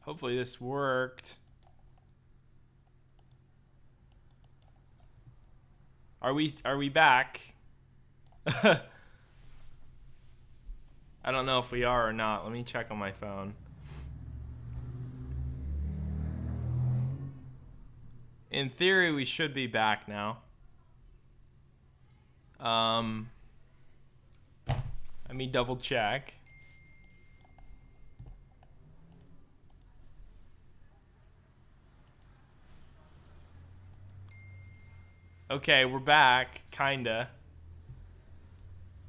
Hopefully this worked. Are we back? I don't know if we are or not. Let me check on my phone. In theory, we should be back now. Let me double check. Okay, we're back, kinda.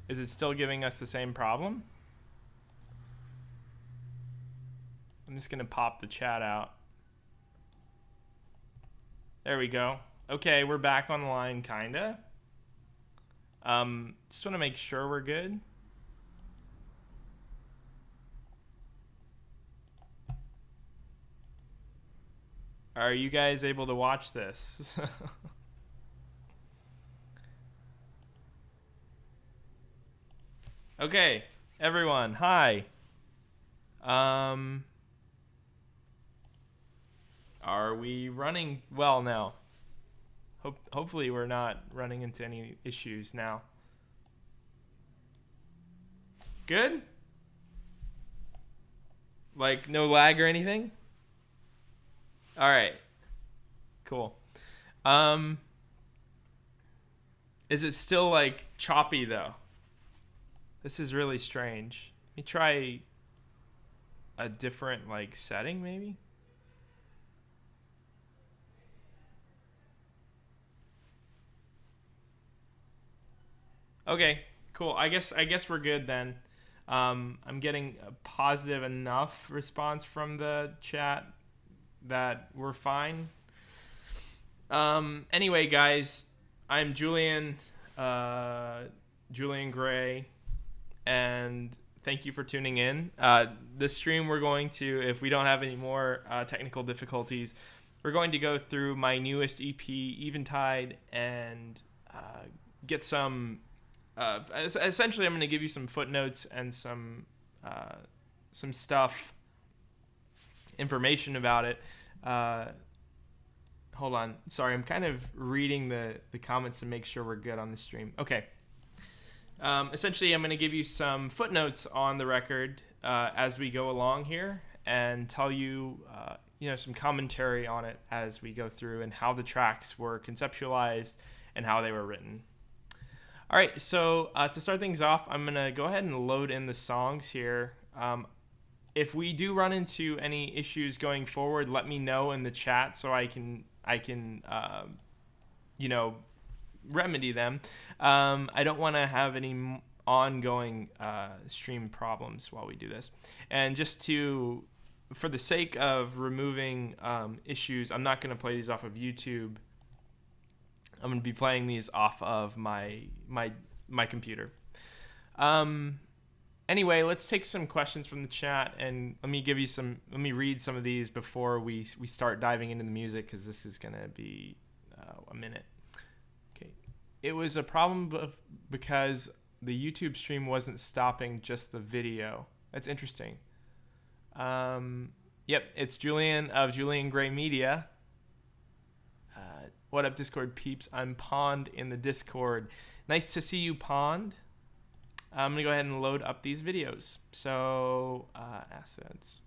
Is it still giving us the same problem? I'm just gonna pop the chat out. There we go. Okay, we're back on the line, kinda. Just wanna make sure we're good. Are you guys able to watch this? Okay, everyone, hi. Are we running well now? Hopefully we're not running into any issues now. Good? Like no lag or anything? All right. Cool. Is it still like choppy though? This is really strange. Let me try a different like setting maybe. Okay, cool. I guess we're good then. I'm getting a positive enough response from the chat that we're fine. Anyway, guys, I'm Julian Gray, and thank you for tuning in. This stream we're going to, if we don't have any more technical difficulties, we're going to go through my newest EP, Eventide, and get some... essentially, I'm going to give you some footnotes and some stuff, information about it. Hold on. Sorry, I'm kind of reading the comments to make sure we're good on the stream. Okay. Essentially, I'm going to give you some footnotes on the record as we go along here, and tell you, some commentary on it as we go through and how the tracks were conceptualized and how they were written. All right, so to start things off, I'm going to go ahead and load in the songs here. If we do run into any issues going forward, let me know in the chat so I can remedy them. I don't want to have any ongoing stream problems while we do this. And just for the sake of removing issues, I'm not going to play these off of YouTube. I'm going to be playing these off of my computer. Anyway, let's take some questions from the chat, and let me read some of these before we start diving into the music, because this is going to be a minute. Okay. It was a problem because the YouTube stream wasn't stopping just the video. That's interesting. Yep, it's Julian of Julian Gray Media. What up, Discord peeps? I'm Pond in the Discord. Nice to see you, Pond. I'm going to go ahead and load up these videos. So, assets.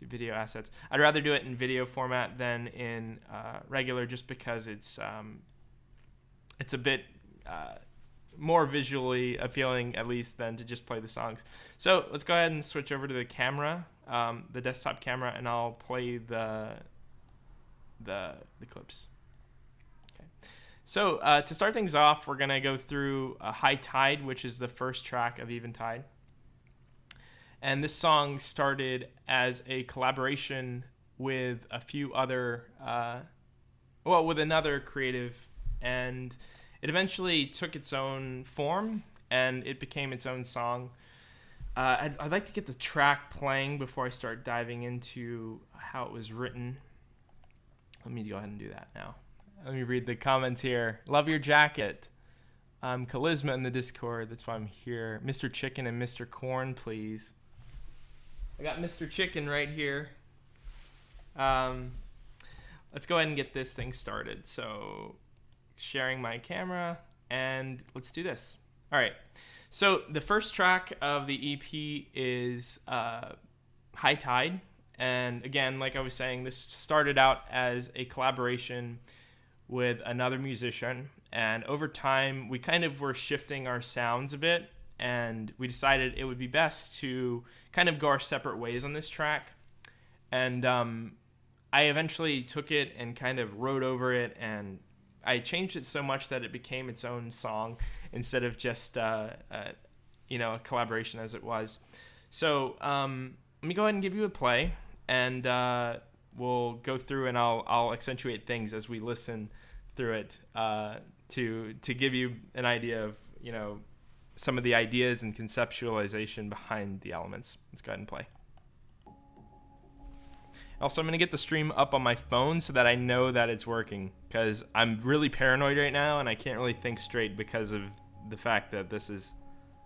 Do video assets. I'd rather do it in video format than in regular, just because it's a bit more visually appealing, at least, than to just play the songs. So, let's go ahead and switch over to the camera, the desktop camera, and I'll play the clips. So to start things off, we're going to go through High Tide, which is the first track of Eventide. And this song started as a collaboration with a few other, with another creative. And it eventually took its own form, and it became its own song. I'd like to get the track playing before I start diving into how it was written. Let me go ahead and do that now. Let me read the comments here. Love your jacket. I'm Charisma in the Discord. That's why I'm here. Mr. Chicken and Mr. Corn, please. I got Mr. Chicken right here. Let's go ahead and get this thing started. So sharing my camera, and let's do this. All right. So the first track of the EP is High Tide. And again, like I was saying, this started out as a collaboration with another musician. And over time, we kind of were shifting our sounds a bit. And we decided it would be best to kind of go our separate ways on this track. And I eventually took it and kind of wrote over it, and I changed it so much that it became its own song instead of just a collaboration as it was. So let me go ahead and give you a play, and we'll go through and I'll accentuate things as we listen through it to give you an idea of some of the ideas and conceptualization behind the elements. Let's go ahead and play. Also, I'm going to get the stream up on my phone so that I know that it's working, because I'm really paranoid right now and I can't really think straight because of the fact that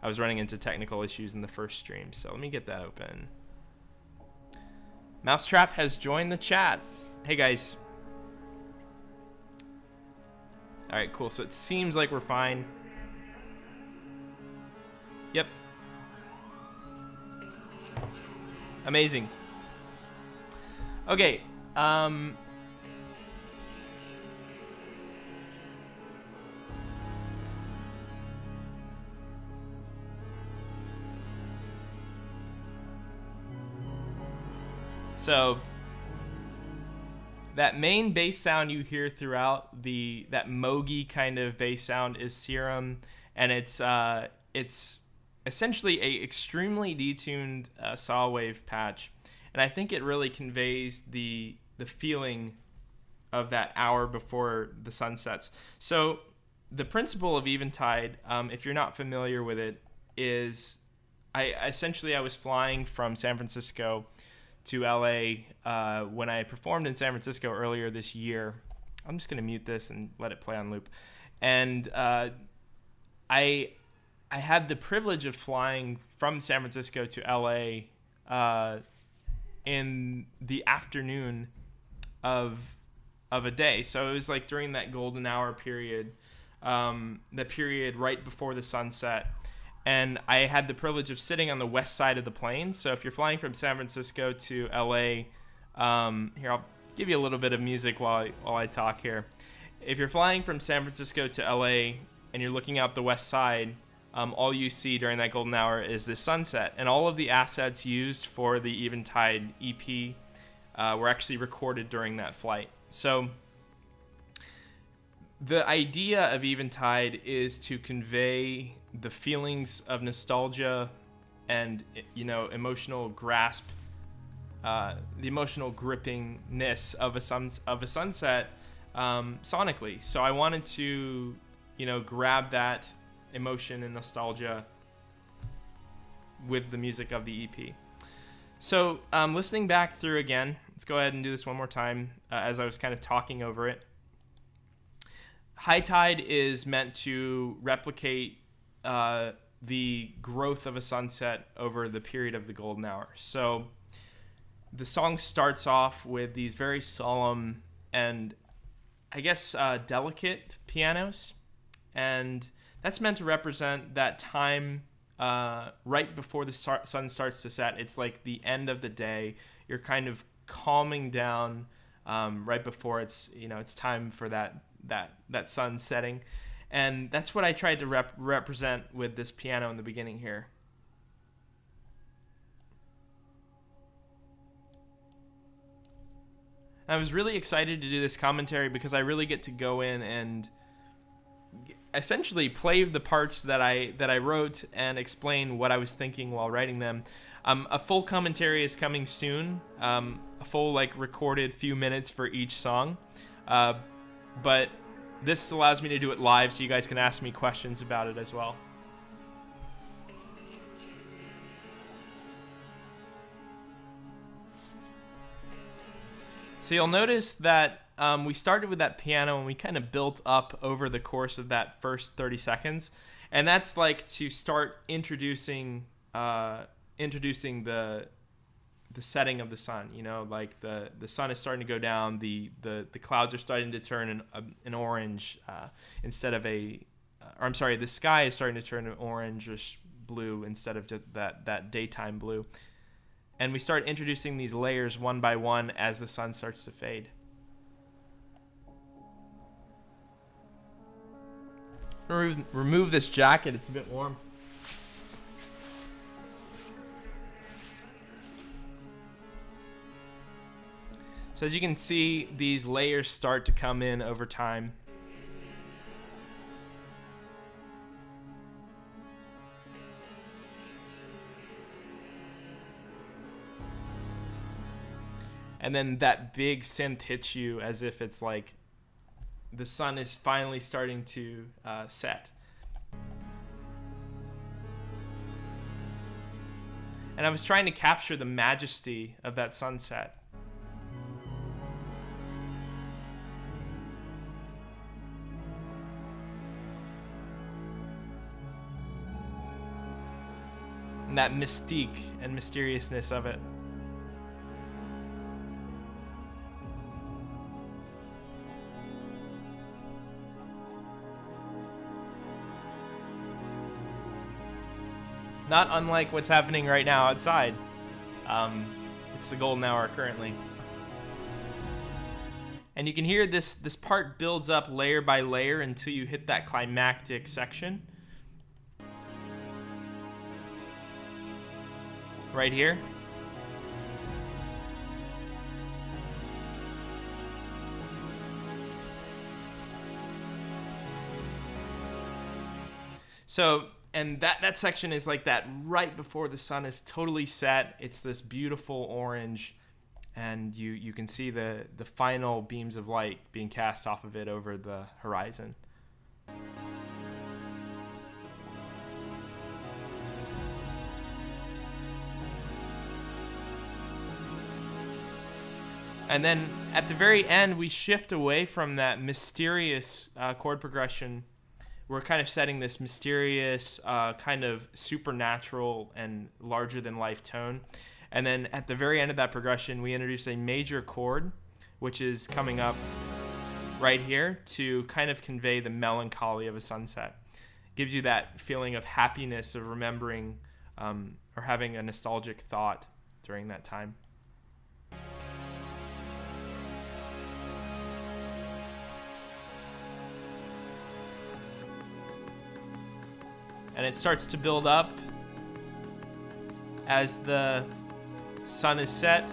I was running into technical issues in the first stream. So let me get that open. mau5trap has joined the chat. Hey guys. All right, cool. So it seems like we're fine. Yep. Amazing. Okay, so that main bass sound you hear throughout that mogi kind of bass sound is Serum, and it's essentially a extremely detuned saw wave patch. And I think it really conveys the feeling of that hour before the sun sets. So the principle of Eventide, if you're not familiar with it, is I was flying from San Francisco to LA when I performed in San Francisco earlier this year. I'm just going to mute this and let it play on loop. And I had the privilege of flying from San Francisco to LA in the afternoon of a day. So it was like during that golden hour period, the period right before the sunset. And I had the privilege of sitting on the west side of the plane. So if you're flying from San Francisco to LA, here, I'll give you a little bit of music while I talk here. If you're flying from San Francisco to LA and you're looking out the west side, all you see during that golden hour is the sunset, and all of the assets used for the Eventide EP were actually recorded during that flight. So the idea of Eventide is to convey the feelings of nostalgia and emotional grasp, the emotional grippingness of a sunset sonically. So I wanted to grab that emotion and nostalgia with the music of the EP. So listening back through again, let's go ahead and do this one more time as I was kind of talking over it. High Tide is meant to replicate the growth of a sunset over the period of the golden hour. So the song starts off with these very solemn and I guess delicate pianos, and that's meant to represent that time right before the sun starts to set. It's like the end of the day. You're kind of calming down right before it's time for that sun setting, and that's what I tried to represent with this piano in the beginning here. I was really excited to do this commentary because I really get to go in and essentially play the parts that I wrote and explain what I was thinking while writing them. A full commentary is coming soon, a full recorded few minutes for each song, but this allows me to do it live so you guys can ask me questions about it as well. So you'll notice that we started with that piano and we kind of built up over the course of that first 30 seconds. And that's to start introducing the the setting of the sun. Like the sun is starting to go down. The clouds are starting to turn an orange instead of the sky is starting to turn an orangish blue instead of just that daytime blue. And we start introducing these layers one by one as the sun starts to fade. Remove this jacket, it's a bit warm. So as you can see, these layers start to come in over time. And then that big synth hits you as if it's like the sun is finally starting to set. And I was trying to capture the majesty of that sunset. And that mystique and mysteriousness of it. Not unlike what's happening right now outside. It's the golden hour currently. And you can hear this part builds up layer by layer until you hit that climactic section. Right here. So, and that section is like that right before the sun is totally set. It's this beautiful orange, and you can see the final beams of light being cast off of it over the horizon. And then at the very end, we shift away from that mysterious chord progression. We're kind of setting this mysterious, kind of supernatural and larger than life tone. And then at the very end of that progression, we introduce a major chord, which is coming up right here to kind of convey the melancholy of a sunset. Gives you that feeling of happiness, of remembering or having a nostalgic thought during that time. And it starts to build up as the sun is set.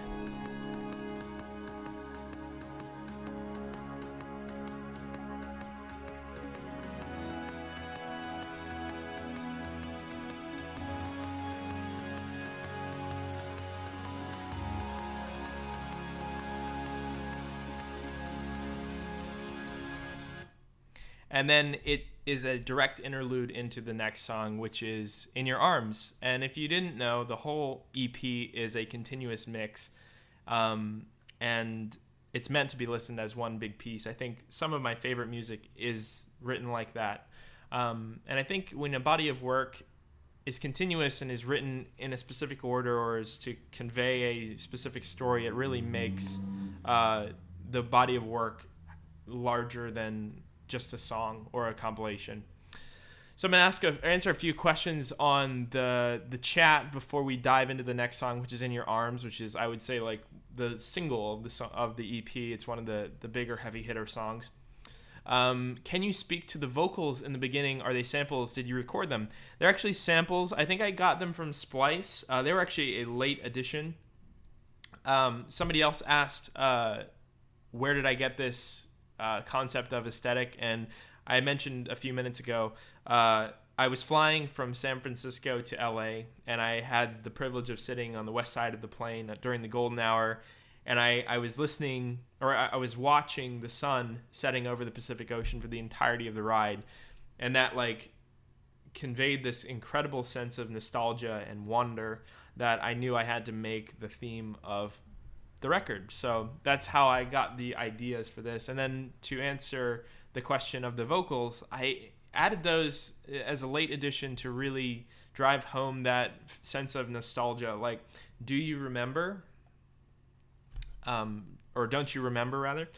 And then it is a direct interlude into the next song, which is In Your Arms. And if you didn't know, the whole EP is a continuous mix, and it's meant to be listened as one big piece. I think some of my favorite music is written like that. And I think when a body of work is continuous and is written in a specific order or is to convey a specific story, it really makes the body of work larger than just a song or a compilation. So I'm going to answer a few questions on the chat before we dive into the next song, which is In Your Arms, which is, I would say, like the single of the EP. It's one of the bigger heavy hitter songs. Can you speak to the vocals in the beginning? Are they samples? Did you record them? They're actually samples. I think I got them from Splice. They were actually a late addition. Somebody else asked, where did I get this concept of aesthetic? And I mentioned a few minutes ago, I was flying from San Francisco to LA, and I had the privilege of sitting on the west side of the plane during the golden hour, and I was listening, or I was watching the sun setting over the Pacific Ocean for the entirety of the ride, and that like conveyed this incredible sense of nostalgia and wonder that I knew I had to make the theme of the record. So that's how I got the ideas for this. And then to answer the question of the vocals, I added those as a late addition to really drive home that sense of nostalgia. Like, do you remember, or don't you remember rather,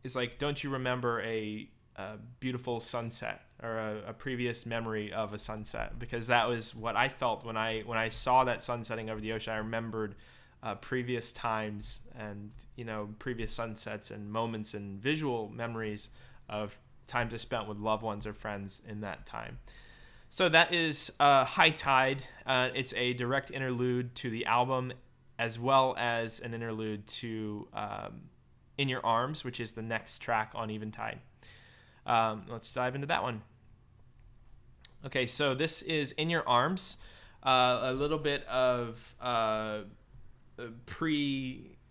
is like, don't you remember a beautiful sunset, or a previous memory of a sunset? Because that was what I felt when I saw that sun setting over the ocean. I remembered previous times, and previous sunsets and moments and visual memories of times I spent with loved ones or friends in that time. So that is High Tide. It's a direct interlude to the album, as well as an interlude to In Your Arms, which is the next track on Eventide. Let's dive into that one. Okay, so this is In Your Arms, a little bit of epilogue,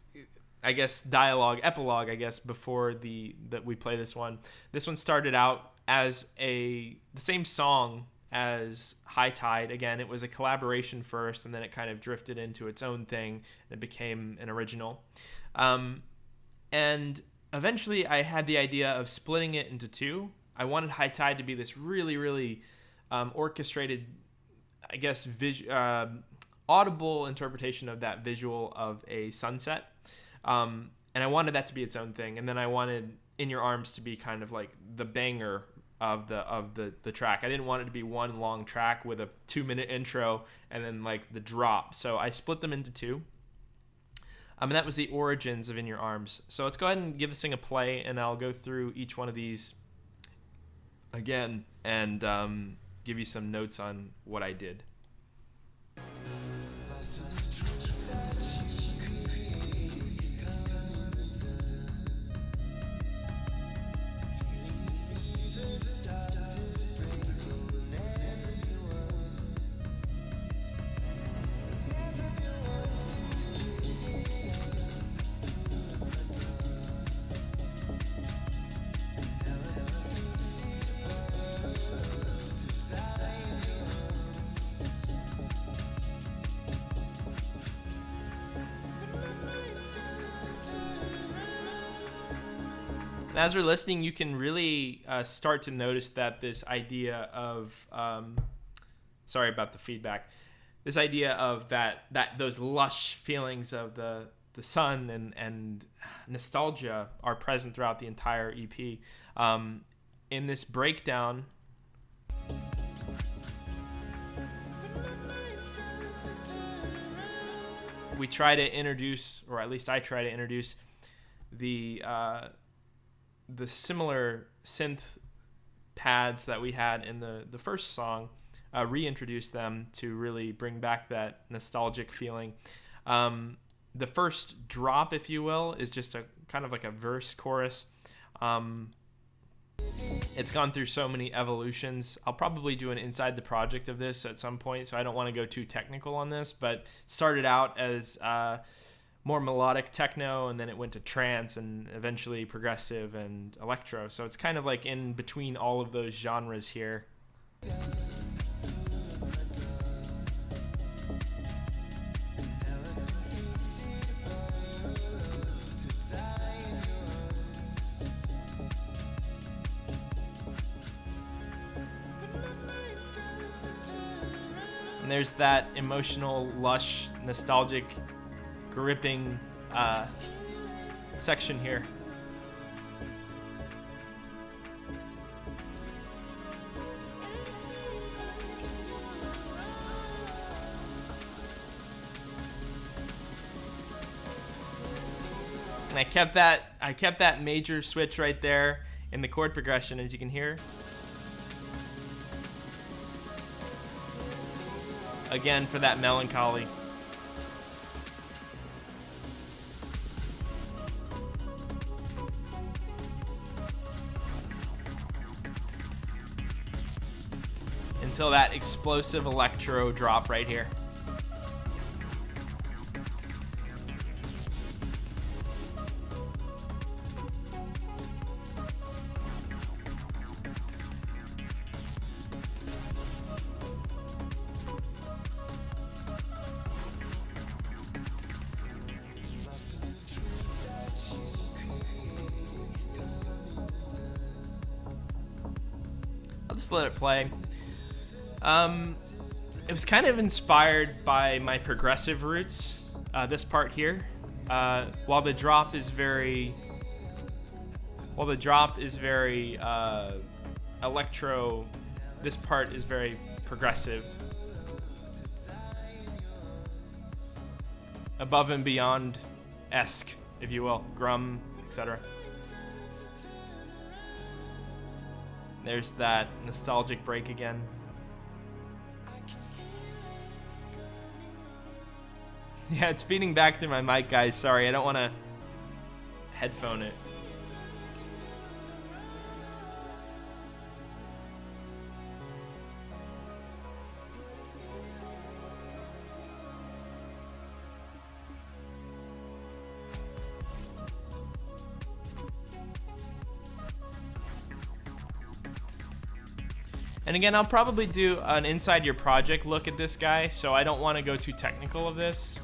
I guess, before that we play this one. This one started out as the same song as High Tide. Again, it was a collaboration first, and then it kind of drifted into its own thing, and it became an original. And eventually I had the idea of splitting it into two. I wanted High Tide to be this really, really orchestrated, I guess, audible interpretation of that visual of a sunset. And I wanted that to be its own thing. And then I wanted In Your Arms to be kind of like the banger of the track. I didn't want it to be one long track with a 2-minute intro and then like the drop. So I split them into two. And that was the origins of In Your Arms. So let's go ahead and give this thing a play, and I'll go through each one of these again and give you some notes on what I did. As we're listening, you can really start to notice that this idea of sorry about the feedback. This idea of that those lush feelings of the sun and nostalgia are present throughout the entire EP. In this breakdown, we try to introduce, or at least I try to introduce, the similar synth pads that we had in the first song, reintroduce them to really bring back that nostalgic feeling. The first drop, if you will, is just a kind of like a verse chorus. It's gone through so many evolutions. I'll probably do an inside the project of this at some point, so I don't want to go too technical on this, but it started out as more melodic techno, and then it went to trance, and eventually progressive and electro. So it's kind of like in between all of those genres here. And there's that emotional, lush, nostalgic, gripping section here. And I kept that major switch right there in the chord progression, as you can hear. Again, for that melancholy. Until that explosive electro drop right here. I'll just let it play. it was kind of inspired by my progressive roots. This part here, while the drop is very electro, this part is very progressive, above and beyond esque, if you will, grum, etc. There's that nostalgic break again. Yeah, it's feeding back through my mic, guys. Sorry, I don't want to headphone it. And again, I'll probably do an inside your project look at this guy, so I don't want to go too technical of this.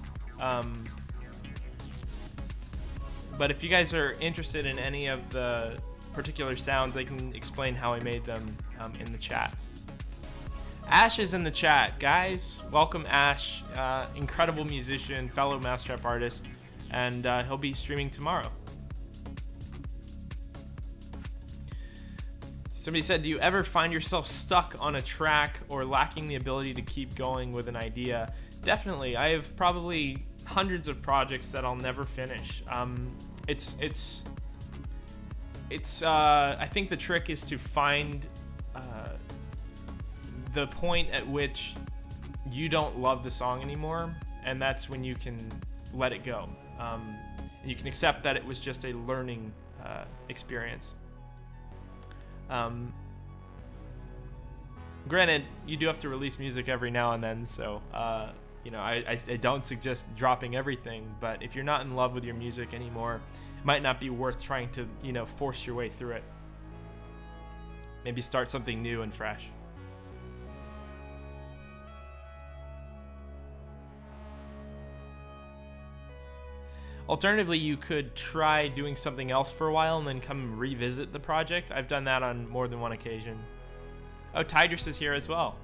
But if you guys are interested in any of the particular sounds, I can explain how I made them in the chat. Ash is in the chat. Guys, welcome Ash. Incredible musician, fellow mau5trap artist, and he'll be streaming tomorrow. Somebody said, do you ever find yourself stuck on a track or lacking the ability to keep going with an idea? Definitely. I have probably hundreds of projects that I'll never finish. I think the trick is to find the point at which you don't love the song anymore, and that's when you can let it go. You can accept that it was just a learning experience. Granted, you do have to release music every now and then, so I don't suggest dropping everything, but if you're not in love with your music anymore, it might not be worth trying to force your way through it. Maybe start something new and fresh. Alternatively, you could try doing something else for a while and then come revisit the project. I've done that on more than one occasion. Oh, Tidris is here as well.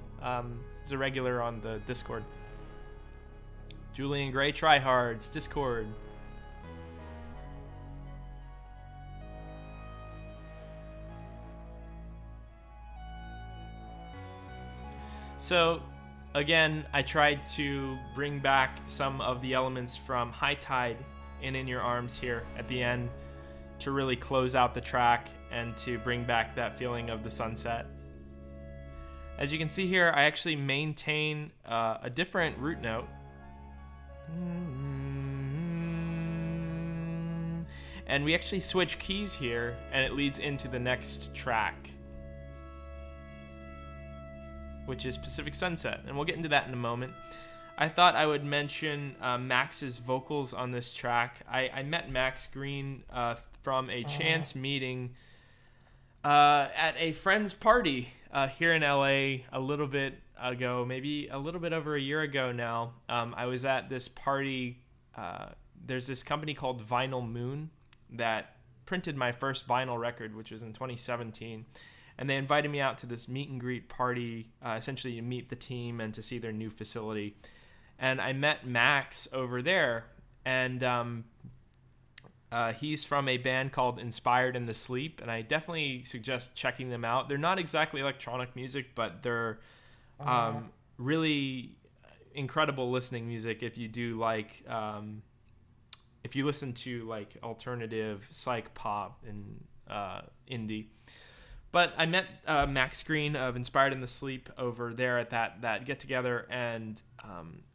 He's a regular on the Discord. Julian Gray Tryhards, Discord. So, again, I tried to bring back some of the elements from High Tide and In Your Arms here at the end to really close out the track and to bring back that feeling of the sunset. As you can see here, I actually maintain a different root note. And we actually switch keys here, and it leads into the next track, which is Pacific Sunset, and we'll get into that in a moment. I thought I would mention Max's vocals on this track. I met Max Green from a chance meeting at a friend's party here in LA a little bit ago, maybe a little bit over a year ago now. I was at this party. There's this company called Vinyl Moon that printed my first vinyl record, which was in 2017. And they invited me out to this meet and greet party, essentially to meet the team and to see their new facility. And I met Max over there, and he's from a band called Inspired in the Sleep, and I definitely suggest checking them out. They're not exactly electronic music, but they're really incredible listening music if you do like, if you listen to like alternative psych pop and indie. But I met Max Green of Inspired in the Sleep over there at that get-together, and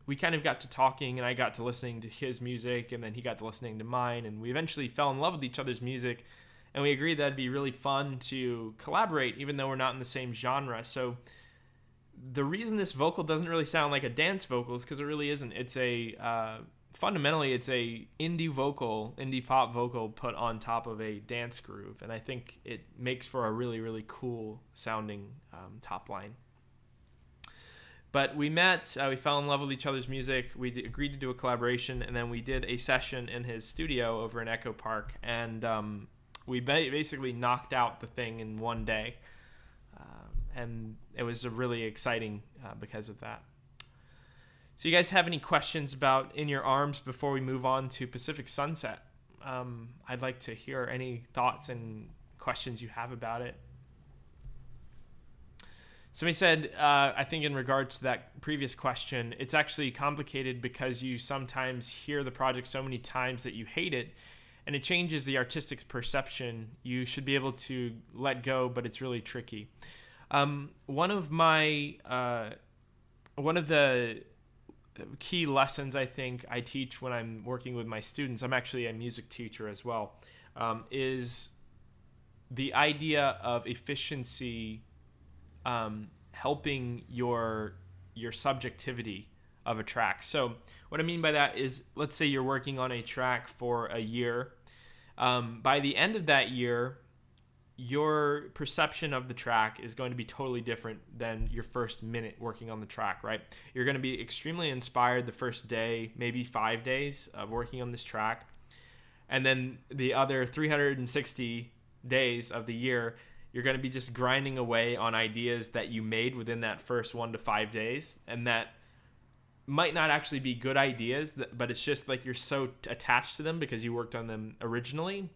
we kind of got to talking, and I got to listening to his music, and then he got to listening to mine, and we eventually fell in love with each other's music, and we agreed that it'd be really fun to collaborate, even though we're not in the same genre. So the reason this vocal doesn't really sound like a dance vocal is because it really isn't. It's fundamentally, it's a indie pop vocal put on top of a dance groove, and I think it makes for a really, really cool sounding top line. But we met, we fell in love with each other's music, we agreed to do a collaboration, and then we did a session in his studio over in Echo Park, and we basically knocked out the thing in one day, and it was really exciting because of that. So you guys have any questions about In Your Arms before we move on to Pacific Sunset? I'd like to hear any thoughts and questions you have about it. Somebody said, I think in regards to that previous question, it's actually complicated because you sometimes hear the project so many times that you hate it, and it changes the artistic perception. You should be able to let go, but it's really tricky. One of the key lessons I think I teach when I'm working with my students, I'm actually a music teacher as well, is the idea of efficiency helping your subjectivity of a track. So what I mean by that is, let's say you're working on a track for a year. By the end of that year, your perception of the track is going to be totally different than your first minute working on the track, right? You're going to be extremely inspired the first day, maybe 5 days of working on this track. And then the other 360 days of the year, you're going to be just grinding away on ideas that you made within that first 1 to 5 days. And that might not actually be good ideas, but it's just like you're so attached to them because you worked on them originally,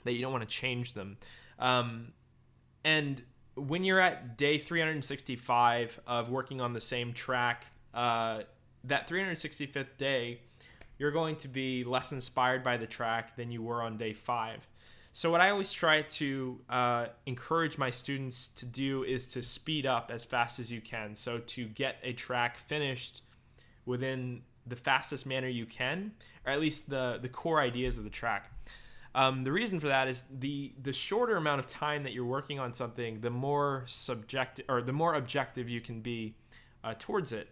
that you don't want to change them. And when you're at day 365 of working on the same track, that 365th day, you're going to be less inspired by the track than you were on day 5. So what I always try to encourage my students to do is to speed up as fast as you can. So to get a track finished within the fastest manner you can, or at least the core ideas of the track. The reason for that is the shorter amount of time that you're working on something, the more subjective or the more objective you can be towards it.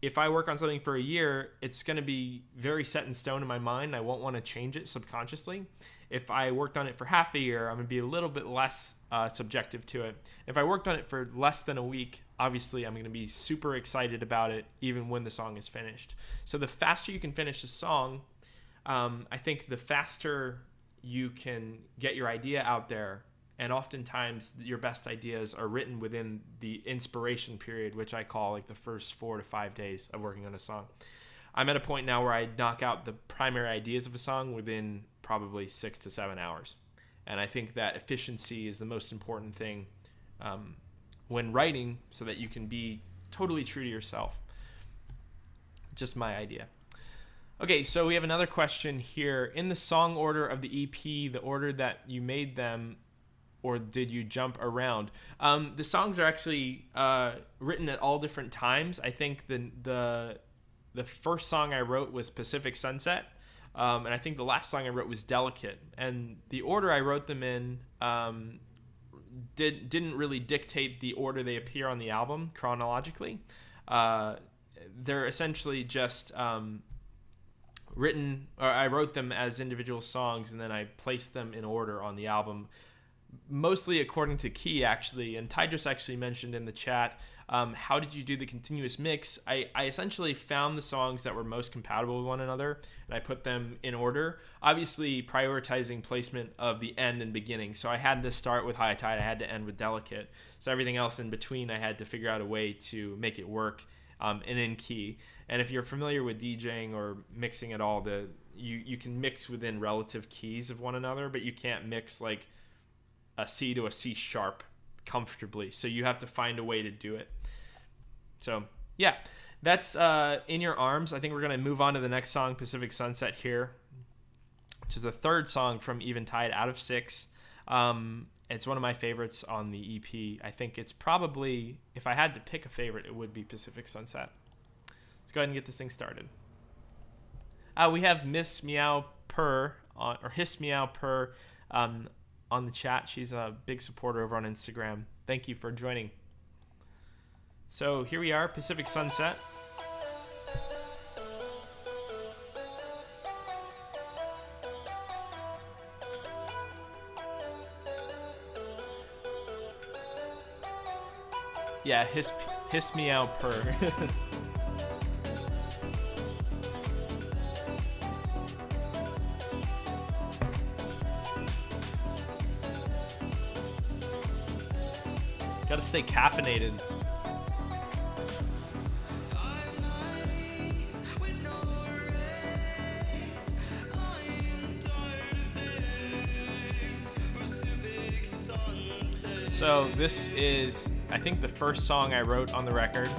If I work on something for a year, it's going to be very set in stone in my mind. I won't want to change it subconsciously. If I worked on it for half a year, I'm going to be a little bit less subjective to it. If I worked on it for less than a week, obviously I'm going to be super excited about it even when the song is finished. So the faster you can finish a song, I think the faster you can get your idea out there. And oftentimes your best ideas are written within the inspiration period, which I call like the first 4 to 5 days of working on a song. I'm at a point now where I knock out the primary ideas of a song within probably 6 to 7 hours. And I think that efficiency is the most important thing when writing, so that you can be totally true to yourself. Just my idea. Okay, so we have another question here. In the song order of the EP, the order that you made them, or did you jump around? The songs are actually written at all different times. I think the first song I wrote was Pacific Sunset, and I think the last song I wrote was Delicate. And the order I wrote them in didn't really dictate the order they appear on the album chronologically. They're essentially just written, or I wrote them as individual songs, and then I placed them in order on the album, mostly according to key, actually. And Tidris actually mentioned in the chat, how did you do the continuous mix? I essentially found the songs that were most compatible with one another, and I put them in order, obviously prioritizing placement of the end and beginning. So I had to start with High Tide, I had to end with Delicate. So everything else in between, I had to figure out a way to make it work and in key. And if you're familiar with DJing or mixing at all, you can mix within relative keys of one another, but you can't mix like a C to a C sharp comfortably. So you have to find a way to do it. So yeah, that's In Your Arms. I think we're going to move on to the next song, Pacific Sunset here, which is the third song from Eventide out of 6. It's one of my favorites on the EP. I think it's probably, if I had to pick a favorite, it would be Pacific Sunset. Let's go ahead and get this thing started. We have Miss Meow Purr, or Hiss Meow Purr, on the chat. She's a big supporter over on Instagram. Thank you for joining. So here we are, Pacific Sunset. Yeah, hiss meow purr. Gotta stay caffeinated. So this is, I think, the first song I wrote on the record.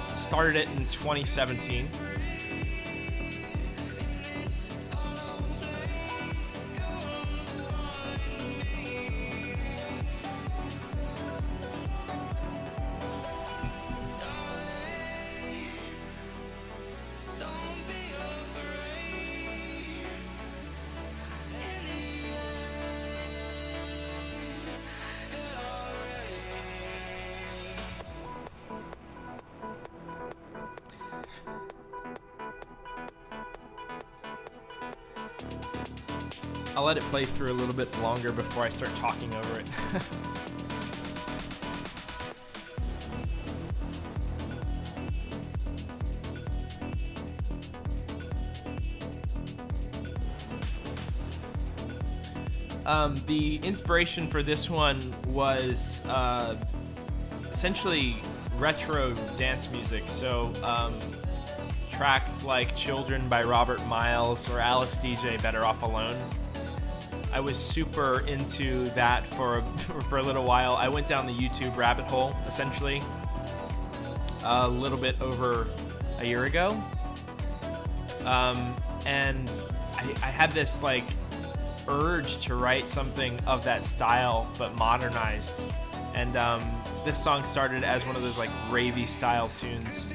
Started it in 2017. I'll let it play through a little bit longer before I start talking over it. The inspiration for this one was essentially retro dance music. So tracks like Children by Robert Miles or Alice DJ, Better Off Alone. I was super into that for a little while. I went down the YouTube rabbit hole, essentially, a little bit over a year ago. And I had this like urge to write something of that style, but modernized. And this song started as one of those like ravey style tunes.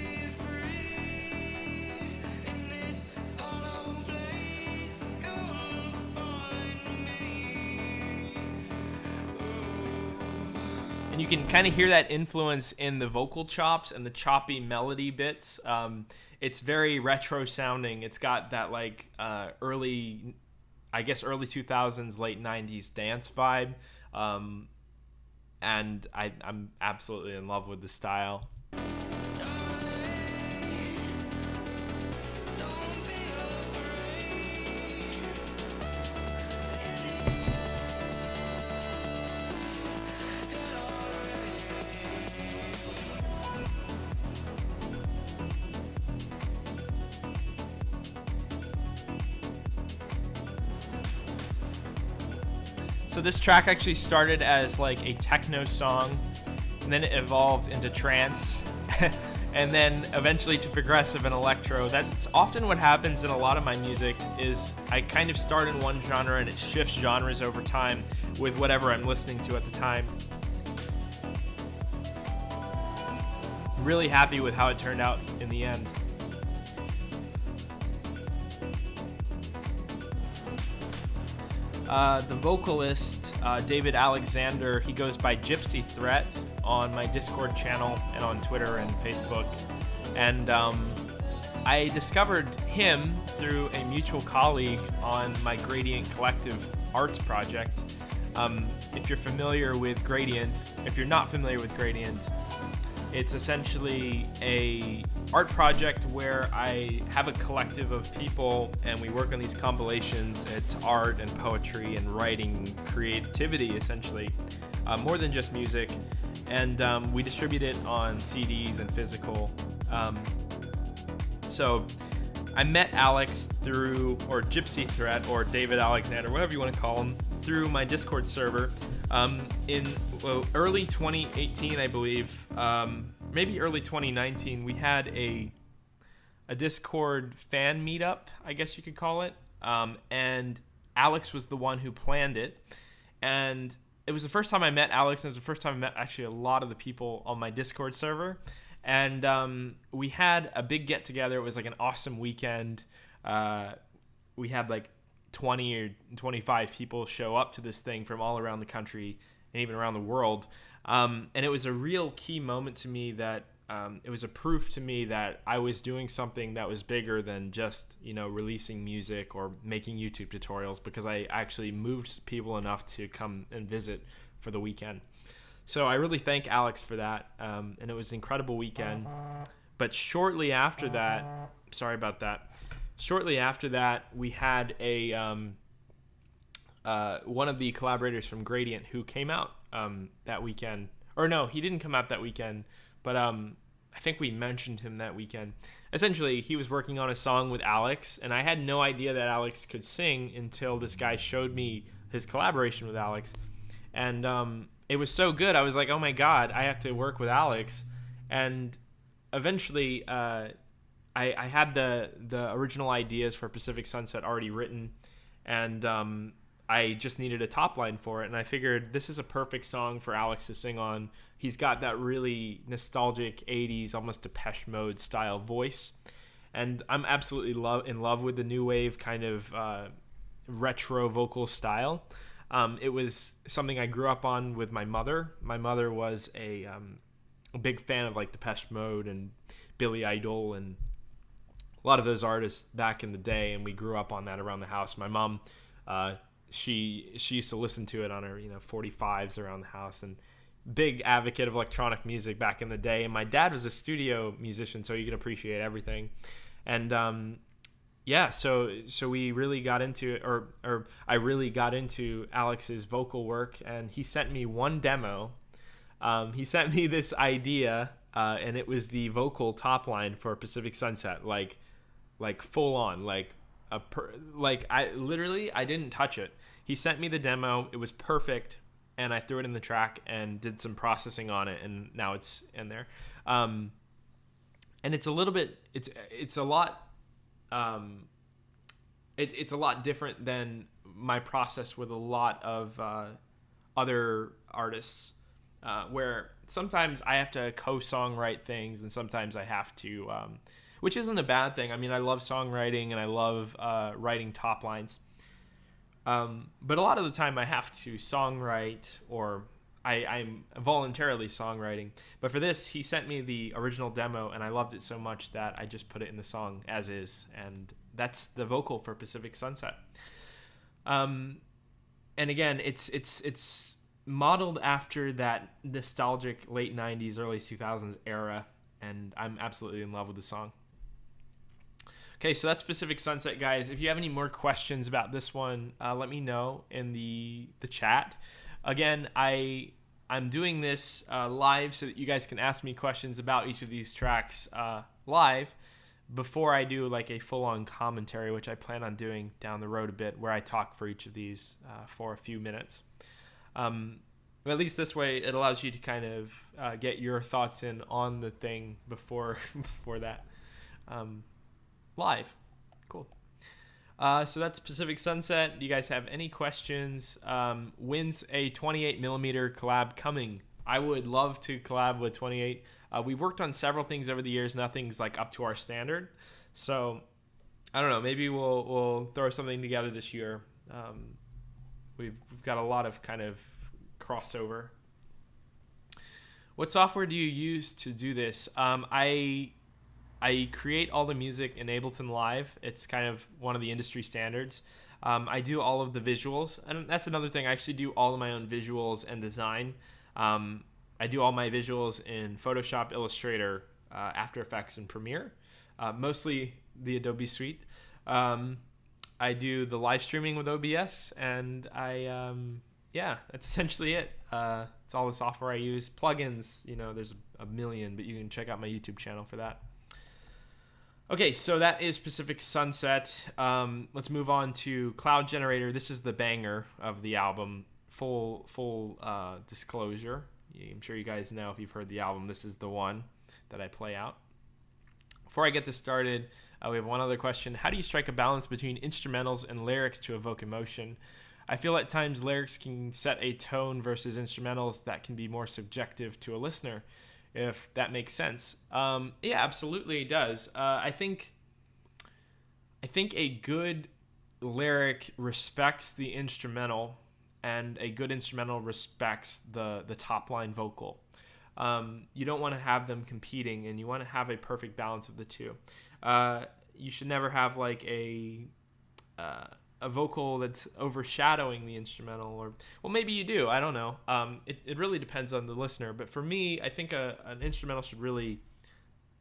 And you can kind of hear that influence in the vocal chops and the choppy melody bits. It's very retro sounding. It's got that like early 2000s, late 90s dance vibe. And I'm absolutely in love with the style. So this track actually started as like a techno song, and then it evolved into trance, and then eventually to progressive and electro. That's often what happens in a lot of my music, is I kind of start in one genre and it shifts genres over time with whatever I'm listening to at the time. I'm really happy with how it turned out in the end. The vocalist, David Alexander, he goes by Gypsy Threat on my Discord channel and on Twitter and Facebook. And I discovered him through a mutual colleague on my Gradient Collective arts project. If you're familiar with Gradient, if you're not familiar with Gradient, it's essentially a art project where I have a collective of people and we work on these compilations. It's art and poetry and writing, creativity, essentially, more than just music. And we distribute it on CDs and physical. So I met Alex through, or Gypsy Threat, or David Alexander, whatever you want to call him, through my Discord server in early 2018, I believe. Maybe early 2019, we had a Discord fan meetup, I guess you could call it. And Alex was the one who planned it. And it was the first time I met Alex, and it was the first time I met actually a lot of the people on my Discord server. And we had a big get together. It was like an awesome weekend. We had like 20 or 25 people show up to this thing from all around the country and even around the world. And it was a real key moment to me that it was a proof to me that I was doing something that was bigger than just, releasing music or making YouTube tutorials, because I actually moved people enough to come and visit for the weekend. So I really thank Alex for that. And it was an incredible weekend. But shortly after that, sorry about that. Shortly after that, we had a one of the collaborators from Gradient who came out that weekend. Or no, he didn't come out that weekend, but I think we mentioned him that weekend. Essentially, he was working on a song with Alex, and I had no idea that Alex could sing until this guy showed me his collaboration with Alex. And it was so good. I was like, oh my God, I have to work with Alex. And eventually I had the original ideas for Pacific Sunset already written, and I just needed a top line for it. And I figured this is a perfect song for Alex to sing on. He's got that really nostalgic 80s, almost Depeche Mode style voice. And I'm absolutely in love with the new wave kind of retro vocal style. It was something I grew up on with my mother. My mother was a big fan of like Depeche Mode and Billy Idol and a lot of those artists back in the day, and we grew up on that around the house. My mom, she used to listen to it on her 45s around the house, and big advocate of electronic music back in the day. And my dad was a studio musician, so you can appreciate everything. And so we really got into it, or I really got into Alex's vocal work, and he sent me one demo. He sent me this idea, and it was the vocal top line for Pacific Sunset, like full on, I didn't touch it. He sent me the demo. It was perfect, and I threw it in the track and did some processing on it, and now it's in there. And it's a little bit, it's a lot, it's a lot different than my process with a lot of other artists, where sometimes I have to co-songwrite things, and sometimes I have to, which isn't a bad thing. I mean, I love songwriting and I love writing top lines. But a lot of the time I have to songwrite, or I'm voluntarily songwriting. But for this, he sent me the original demo, and I loved it so much that I just put it in the song as is. And that's the vocal for Pacific Sunset. And again, it's modeled after that nostalgic late 90s, early 2000s era, and I'm absolutely in love with the song. Okay, so that's Pacific Sunset, guys. If you have any more questions about this one, let me know in the chat. Again, I'm doing this live so that you guys can ask me questions about each of these tracks live before I do like a full-on commentary, which I plan on doing down the road a bit, where I talk for each of these for a few minutes. But at least this way, it allows you to kind of get your thoughts in on the thing before that. Live. Cool. So that's Pacific Sunset. Do you guys have any questions? When's a 28mm collab coming? I would love to collab with 28. We've worked on several things over the years. Nothing's like up to our standard. So I don't know. Maybe we'll throw something together this year. We've got a lot of kind of crossover. What software do you use to do this? I create all the music in Ableton Live. It's kind of one of the industry standards. I do all of the visuals, and that's another thing. I actually do all of my own visuals and design. I do all my visuals in Photoshop, Illustrator, After Effects, and Premiere, mostly the Adobe Suite. I do the live streaming with OBS, and that's essentially it. It's all the software I use. Plugins, there's a million, but you can check out my YouTube channel for that. Okay, so that is Pacific Sunset. Let's move on to Cloud Generator. This is the banger of the album. Full disclosure. I'm sure you guys know if you've heard the album. This is the one that I play out. Before I get this started, we have one other question. How do you strike a balance between instrumentals and lyrics to evoke emotion? I feel at times lyrics can set a tone versus instrumentals that can be more subjective to a listener, if that makes sense. Yeah, absolutely it does. I think a good lyric respects the instrumental, and a good instrumental respects the top line vocal. You don't want to have them competing, and you want to have a perfect balance of the two. You should never have like a vocal that's overshadowing the instrumental, or well, maybe you do, I don't know. It really depends on the listener, but for me, I think an instrumental should really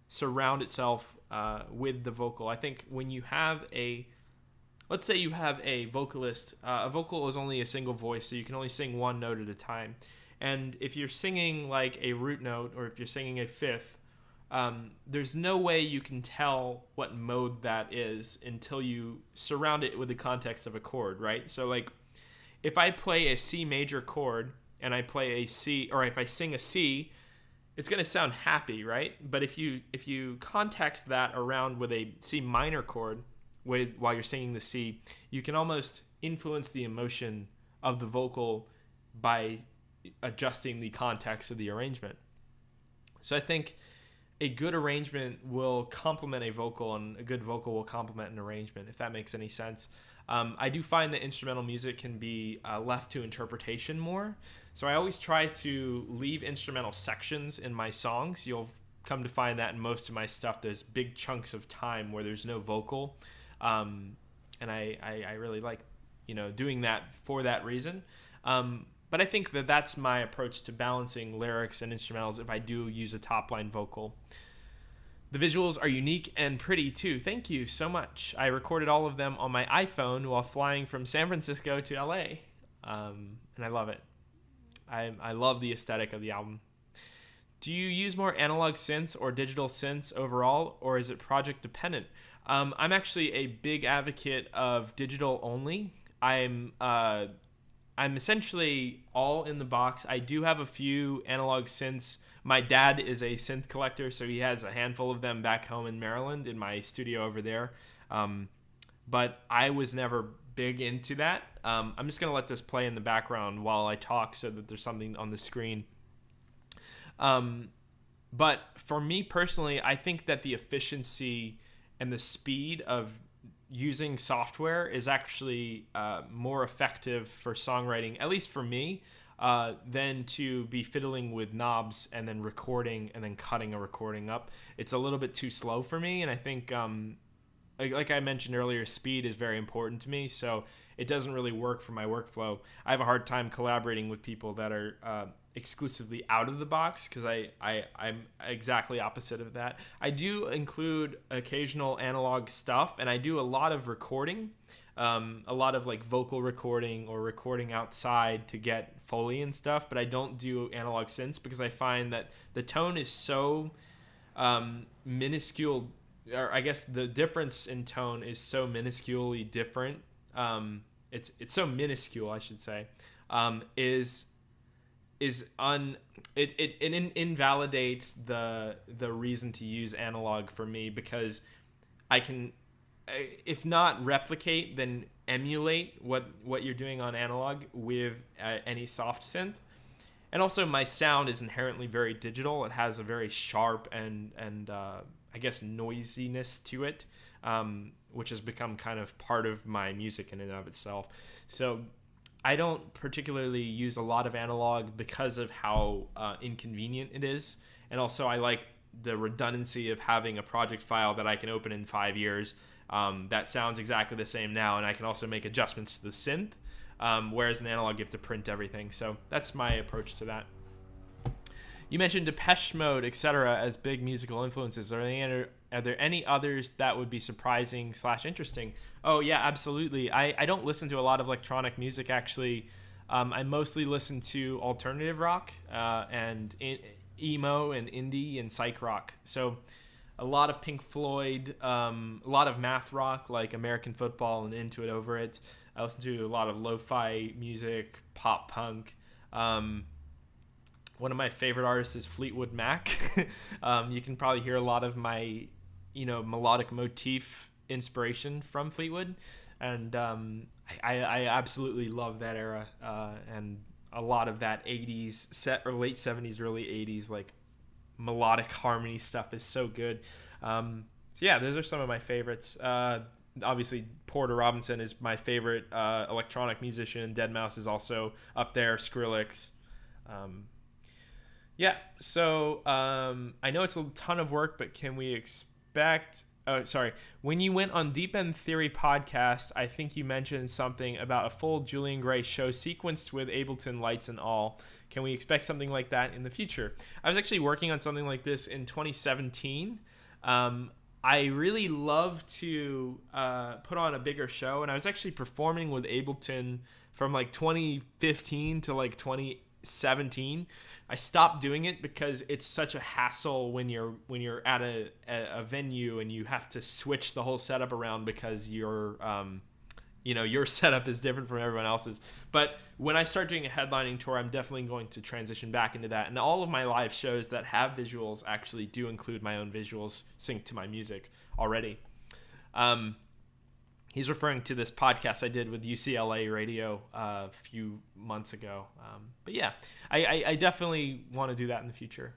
surround itself with the vocal. I think when you have let's say you have a vocalist, a vocal is only a single voice, so you can only sing one note at a time, and if you're singing like a root note, or if you're singing a fifth, there's no way you can tell what mode that is until you surround it with the context of a chord, right? So like if I play a C major chord and I play a C, or if I sing a C, it's going to sound happy, right? But if you context that around with a C minor chord while you're singing the C, you can almost influence the emotion of the vocal by adjusting the context of the arrangement. So I think a good arrangement will complement a vocal, and a good vocal will complement an arrangement, if that makes any sense. I do find that instrumental music can be left to interpretation more. So I always try to leave instrumental sections in my songs. You'll come to find that in most of my stuff, there's big chunks of time where there's no vocal. And I really like, doing that for that reason. But I think that that's my approach to balancing lyrics and instrumentals if I do use a top line vocal. The visuals are unique and pretty too. Thank you so much. I recorded all of them on my iPhone while flying from San Francisco to LA. And I love it. I love the aesthetic of the album. Do you use more analog synths or digital synths overall, or is it project dependent? I'm actually a big advocate of digital only. I'm essentially all in the box. I do have a few analog synths. My dad is a synth collector, so he has a handful of them back home in Maryland in my studio over there. But I was never big into that. I'm just going to let this play in the background while I talk so that there's something on the screen. But for me personally, I think that the efficiency and the speed of using software is actually more effective for songwriting, at least for me, than to be fiddling with knobs and then recording and then cutting a recording up. It's a little bit too slow for me, and I think, like I mentioned earlier, speed is very important to me, so it doesn't really work for my workflow. I have a hard time collaborating with people that are exclusively out of the box, because I'm exactly opposite of that. I do include occasional analog stuff, and I do a lot of recording, a lot of like vocal recording or recording outside to get Foley and stuff, but I don't do analog synths because I find that the tone is so minuscule, or I guess the difference in tone is so minusculely different. It's so minuscule, I should say, it invalidates the reason to use analog for me, because I can, if not replicate, then emulate what you're doing on analog with any soft synth. And also my sound is inherently very digital. It has a very sharp and I guess noisiness to it, which has become kind of part of my music in and of itself. So I don't particularly use a lot of analog because of how inconvenient it is. And also I like the redundancy of having a project file that I can open in 5 years that sounds exactly the same now, and I can also make adjustments to the synth, whereas in analog you have to print everything. So that's my approach to that. You mentioned Depeche Mode, etc. as big musical influences. Are there any others that would be surprising / interesting? Oh yeah, absolutely. I don't listen to a lot of electronic music, actually. I mostly listen to alternative rock and emo and indie and psych rock. So a lot of Pink Floyd, a lot of math rock like American Football and Into It Over It. I listen to a lot of lo-fi music, pop punk. One of my favorite artists is Fleetwood Mac. You can probably hear a lot of my, melodic motif inspiration from Fleetwood. And I absolutely love that era. And a lot of that 80s set, or late 70s, early 80s, like melodic harmony stuff is so good. So yeah, those are some of my favorites. Obviously, Porter Robinson is my favorite electronic musician. Deadmau5 is also up there. Skrillex. Yeah, so I know it's a ton of work, but can we expect... Oh, sorry. When you went on Deep End Theory podcast, I think you mentioned something about a full Julian Gray show sequenced with Ableton lights and all. Can we expect something like that in the future? I was actually working on something like this in 2017. I really love to put on a bigger show, and I was actually performing with Ableton from like 2015 to like 2017. I stopped doing it because it's such a hassle when you're at a venue and you have to switch the whole setup around because your setup is different from everyone else's. But when I start doing a headlining tour, I'm definitely going to transition back into that. And all of my live shows that have visuals actually do include my own visuals synced to my music already. He's referring to this podcast I did with UCLA Radio a few months ago. But yeah, I definitely want to do that in the future.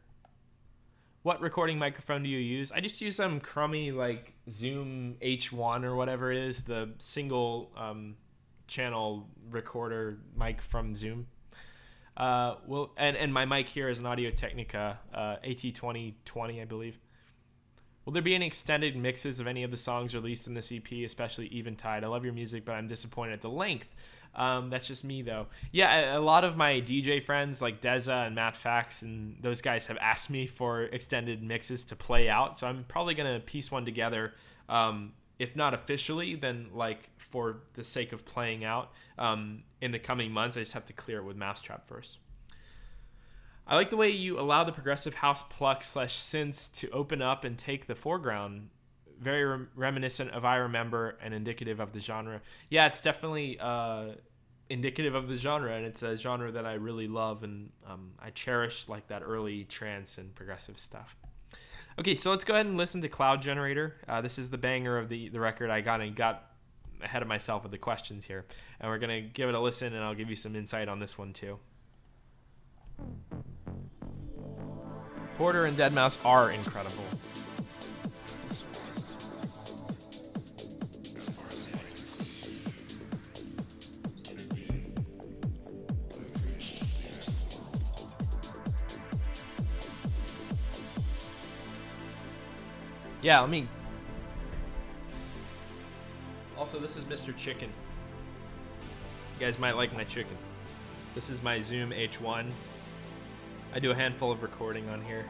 What recording microphone do you use? I just use some crummy like Zoom H1 or whatever it is, the single channel recorder mic from Zoom. And my mic here is an Audio Technica AT2020, I believe. Will there be any extended mixes of any of the songs released in this EP, especially Eventide? I love your music, but I'm disappointed at the length. That's just me, though. Yeah, a lot of my DJ friends like Deza and Matt Fax and those guys have asked me for extended mixes to play out, so I'm probably going to piece one together, if not officially, then like for the sake of playing out in the coming months. I just have to clear it with mau5trap first. I like the way you allow the progressive house pluck / synths to open up and take the foreground. Very reminiscent of I Remember and indicative of the genre. Yeah, it's definitely indicative of the genre, and it's a genre that I really love, and I cherish like that early trance and progressive stuff. Okay, so let's go ahead and listen to Cloud Generator. This is the banger of the record. I got ahead of myself with the questions here, and we're going to give it a listen, and I'll give you some insight on this one too. Porter and Deadmau5 are incredible. Yeah, let me... Also, this is Mr. Chicken. You guys might like my chicken. This is my Zoom H1. I do a handful of recording on here.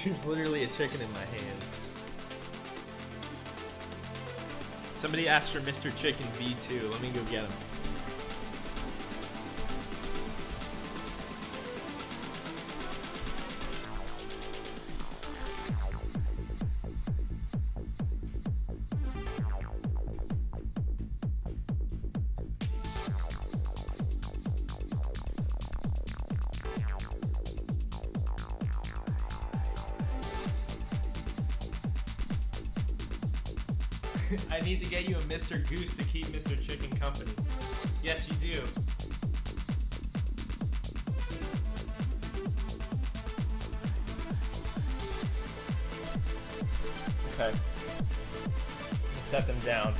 There's literally a chicken in my hands. Somebody asked for Mr. Chicken V2. Let me go get him. I need to get you a Mr. Goose to keep Mr. Chicken company. Yes, you do. Okay. Set them down.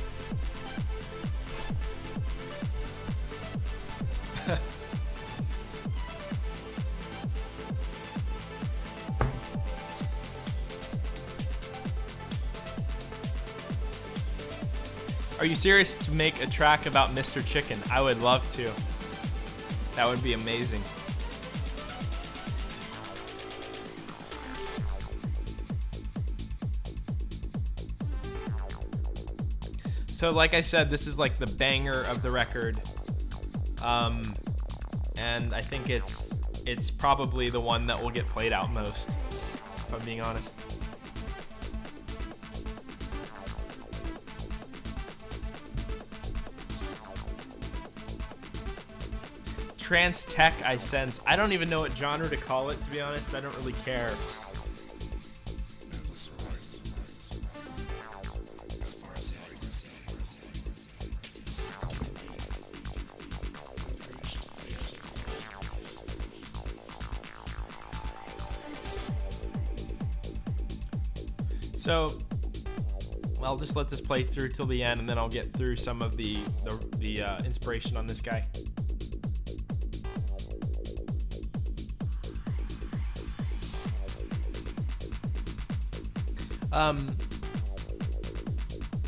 Are you serious to make a track about Mr. Chicken? I would love to. That would be amazing. So like I said, this is like the banger of the record. And I think it's probably the one that will get played out most, if I'm being honest. Trance tech, I sense. I don't even know what genre to call it, to be honest. I don't really care. So, I'll just let this play through till the end, and then I'll get through some of the inspiration on this guy.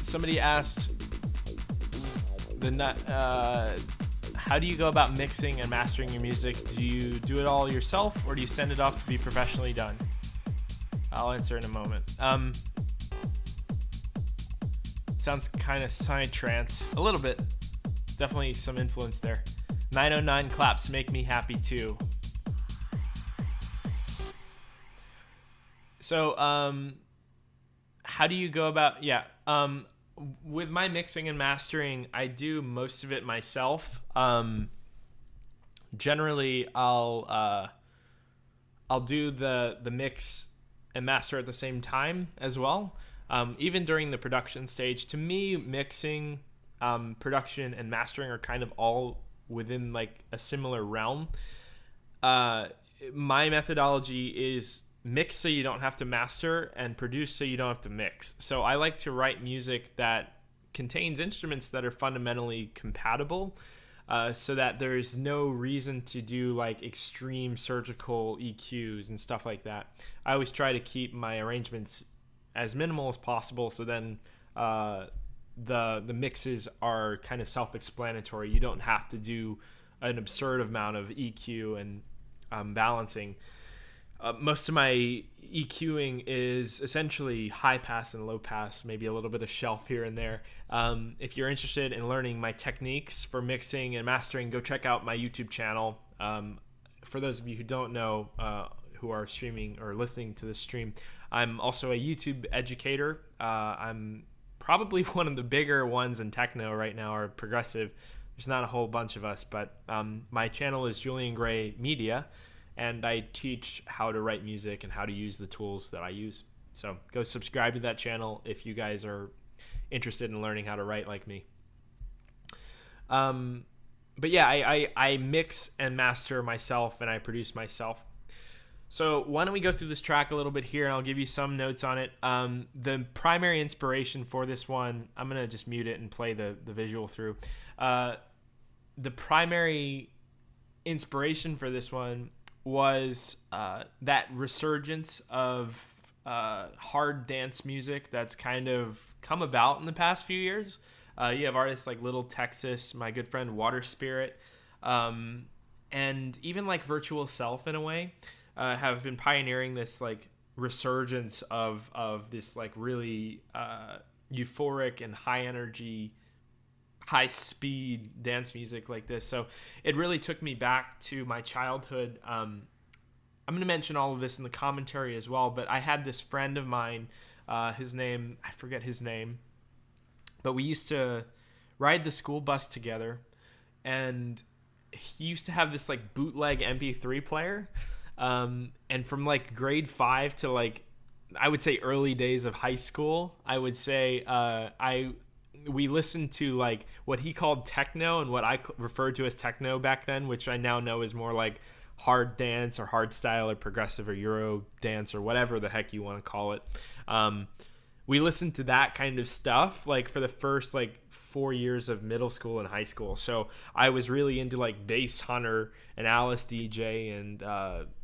Somebody asked how do you go about mixing and mastering your music? Do you do it all yourself, or do you send it off to be professionally done? I'll answer in a moment. Sounds kind of psytrance, a little bit. definitely some influence there. 909 claps make me happy too. So, how do you go about, with my mixing and mastering, I do most of it myself. Generally, I'll do the mix and master at the same time as well. Even during the production stage, to me, mixing, production, and mastering are kind of all within like a similar realm. My methodology is mix so you don't have to master, and produce so you don't have to mix. So I like to write music that contains instruments that are fundamentally compatible, so that there's no reason to do like extreme surgical EQs and stuff like that. I always try to keep my arrangements as minimal as possible, so then the mixes are kind of self-explanatory. You don't have to do an absurd amount of EQ and balancing. Most of my EQing is essentially high pass and low pass, maybe a little bit of shelf here and there. If you're interested in learning my techniques for mixing and mastering, go check out my YouTube channel. For those of you who don't know, who are streaming or listening to this stream, I'm also a YouTube educator. I'm probably one of the bigger ones in techno right now, or progressive. There's not a whole bunch of us, but my channel is Julian Gray Media, and I teach how to write music and how to use the tools that I use. So go subscribe to that channel if you guys are interested in learning how to write like me. But yeah, I mix and master myself, and I produce myself. So why don't we go through this track a little bit here, and I'll give you some notes on it. The primary inspiration for this one, I'm going to just mute it and play the visual through. The primary inspiration for this one was that resurgence of hard dance music that's kind of come about in the past few years. You have artists like Little Texas, my good friend Water Spirit, and even like Virtual Self in a way, have been pioneering this like resurgence of this like really euphoric and high energy, high speed dance music like this. So it really took me back to my childhood. I'm going to mention all of this in the commentary as well, but I had this friend of mine, his name, I forget his name, but we used to ride the school bus together, and he used to have this like bootleg MP3 player. And from like grade 5 to like, I would say early days of high school, I would say, we listened to like what he called techno and what I referred to as techno back then, which I now know is more like hard dance or hard style or progressive or Euro dance or whatever the heck you want to call it. We listened to that kind of stuff like for the first like 4 years of middle school and high school. So I was really into like Bass Hunter and Alice DJ and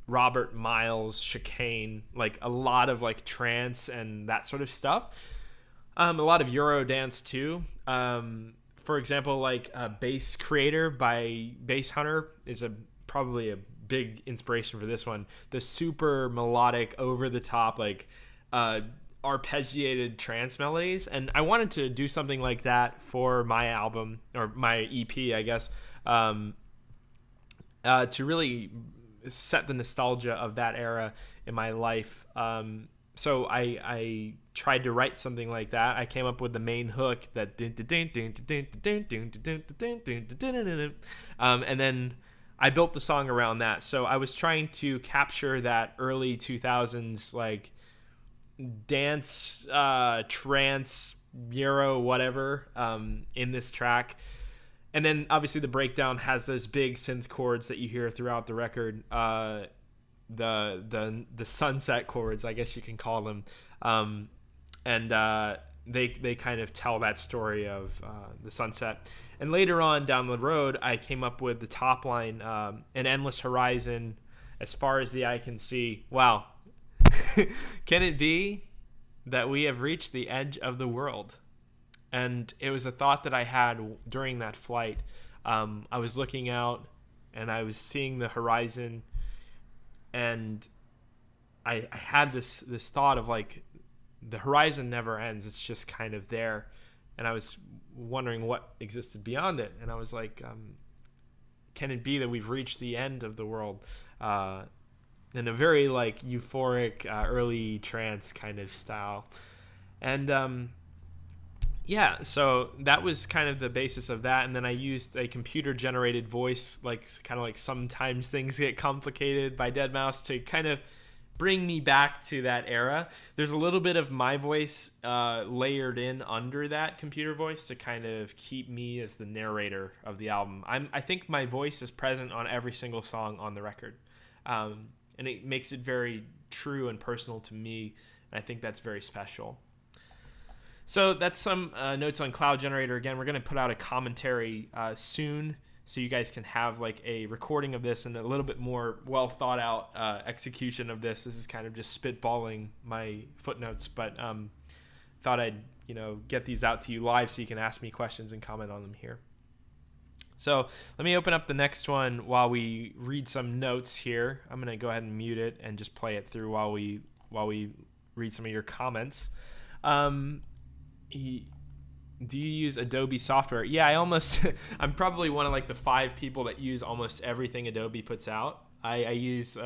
Robert Miles, Chicane, like a lot of like trance and that sort of stuff. A lot of Euro dance too. For example, like Bass Creator by Bass Hunter is probably a big inspiration for this one. The super melodic, over the top, like arpeggiated trance melodies, and I wanted to do something like that for my album, or my EP, I guess, to really set the nostalgia of that era in my life. So I tried to write something like that. I came up with the main hook, that and then I built the song around that. So I was trying to capture that early 2000s like dance, trance, Euro, whatever, in this track. And then obviously the breakdown has those big synth chords that you hear throughout the record, the sunset chords, I guess you can call them, and they kind of tell that story of the sunset. And later on down the road, I came up with the top line, an endless horizon, as far as the eye can see. Wow. Can it be that we have reached the edge of the world? And it was a thought that I had during that flight. I was looking out and I was seeing the horizon, and I had this thought of like, the horizon never ends. It's just kind of there. and I was wondering what existed beyond it. And I was like, can it be that we've reached the end of the world? In a very like euphoric early trance kind of style. And yeah, so that was kind of the basis of that. And then I used a computer generated voice, like kind of like Sometimes Things Get Complicated by Deadmau5, to kind of bring me back to that era. There's a little bit of my voice layered in under that computer voice to kind of keep me as the narrator of the album. I think my voice is present on every single song on the record. And it makes it very true and personal to me. And I think that's very special. So that's some notes on Cloud Generator. Again, we're going to put out a commentary soon, so you guys can have like a recording of this and a little bit more well thought out execution of this. This is kind of just spitballing my footnotes, but thought I'd get these out to you live so you can ask me questions and comment on them here. So let me open up the next one while we read some notes here. I'm going to go ahead and mute it and just play it through while we read some of your comments. Do you use Adobe software? Yeah, I'm probably one of like the 5 people that use almost everything Adobe puts out. I use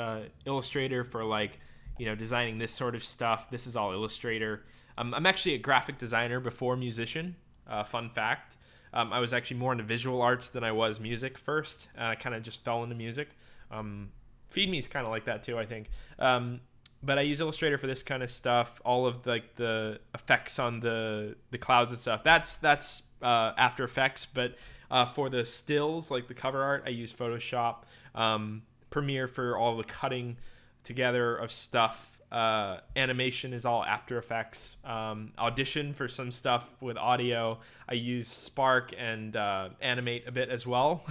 Illustrator for like, designing this sort of stuff. This is all Illustrator. I'm actually a graphic designer before musician. Fun fact. I was actually more into visual arts than I was music first. I kind of just fell into music. Feed Me's kind of like that too, I think. But I use Illustrator for this kind of stuff. All of the effects on the clouds and stuff. That's After Effects. But for the stills, like the cover art, I use Photoshop. Premiere for all the cutting together of stuff. Animation is all After Effects. Audition for some stuff with audio. I use Spark and Animate a bit as well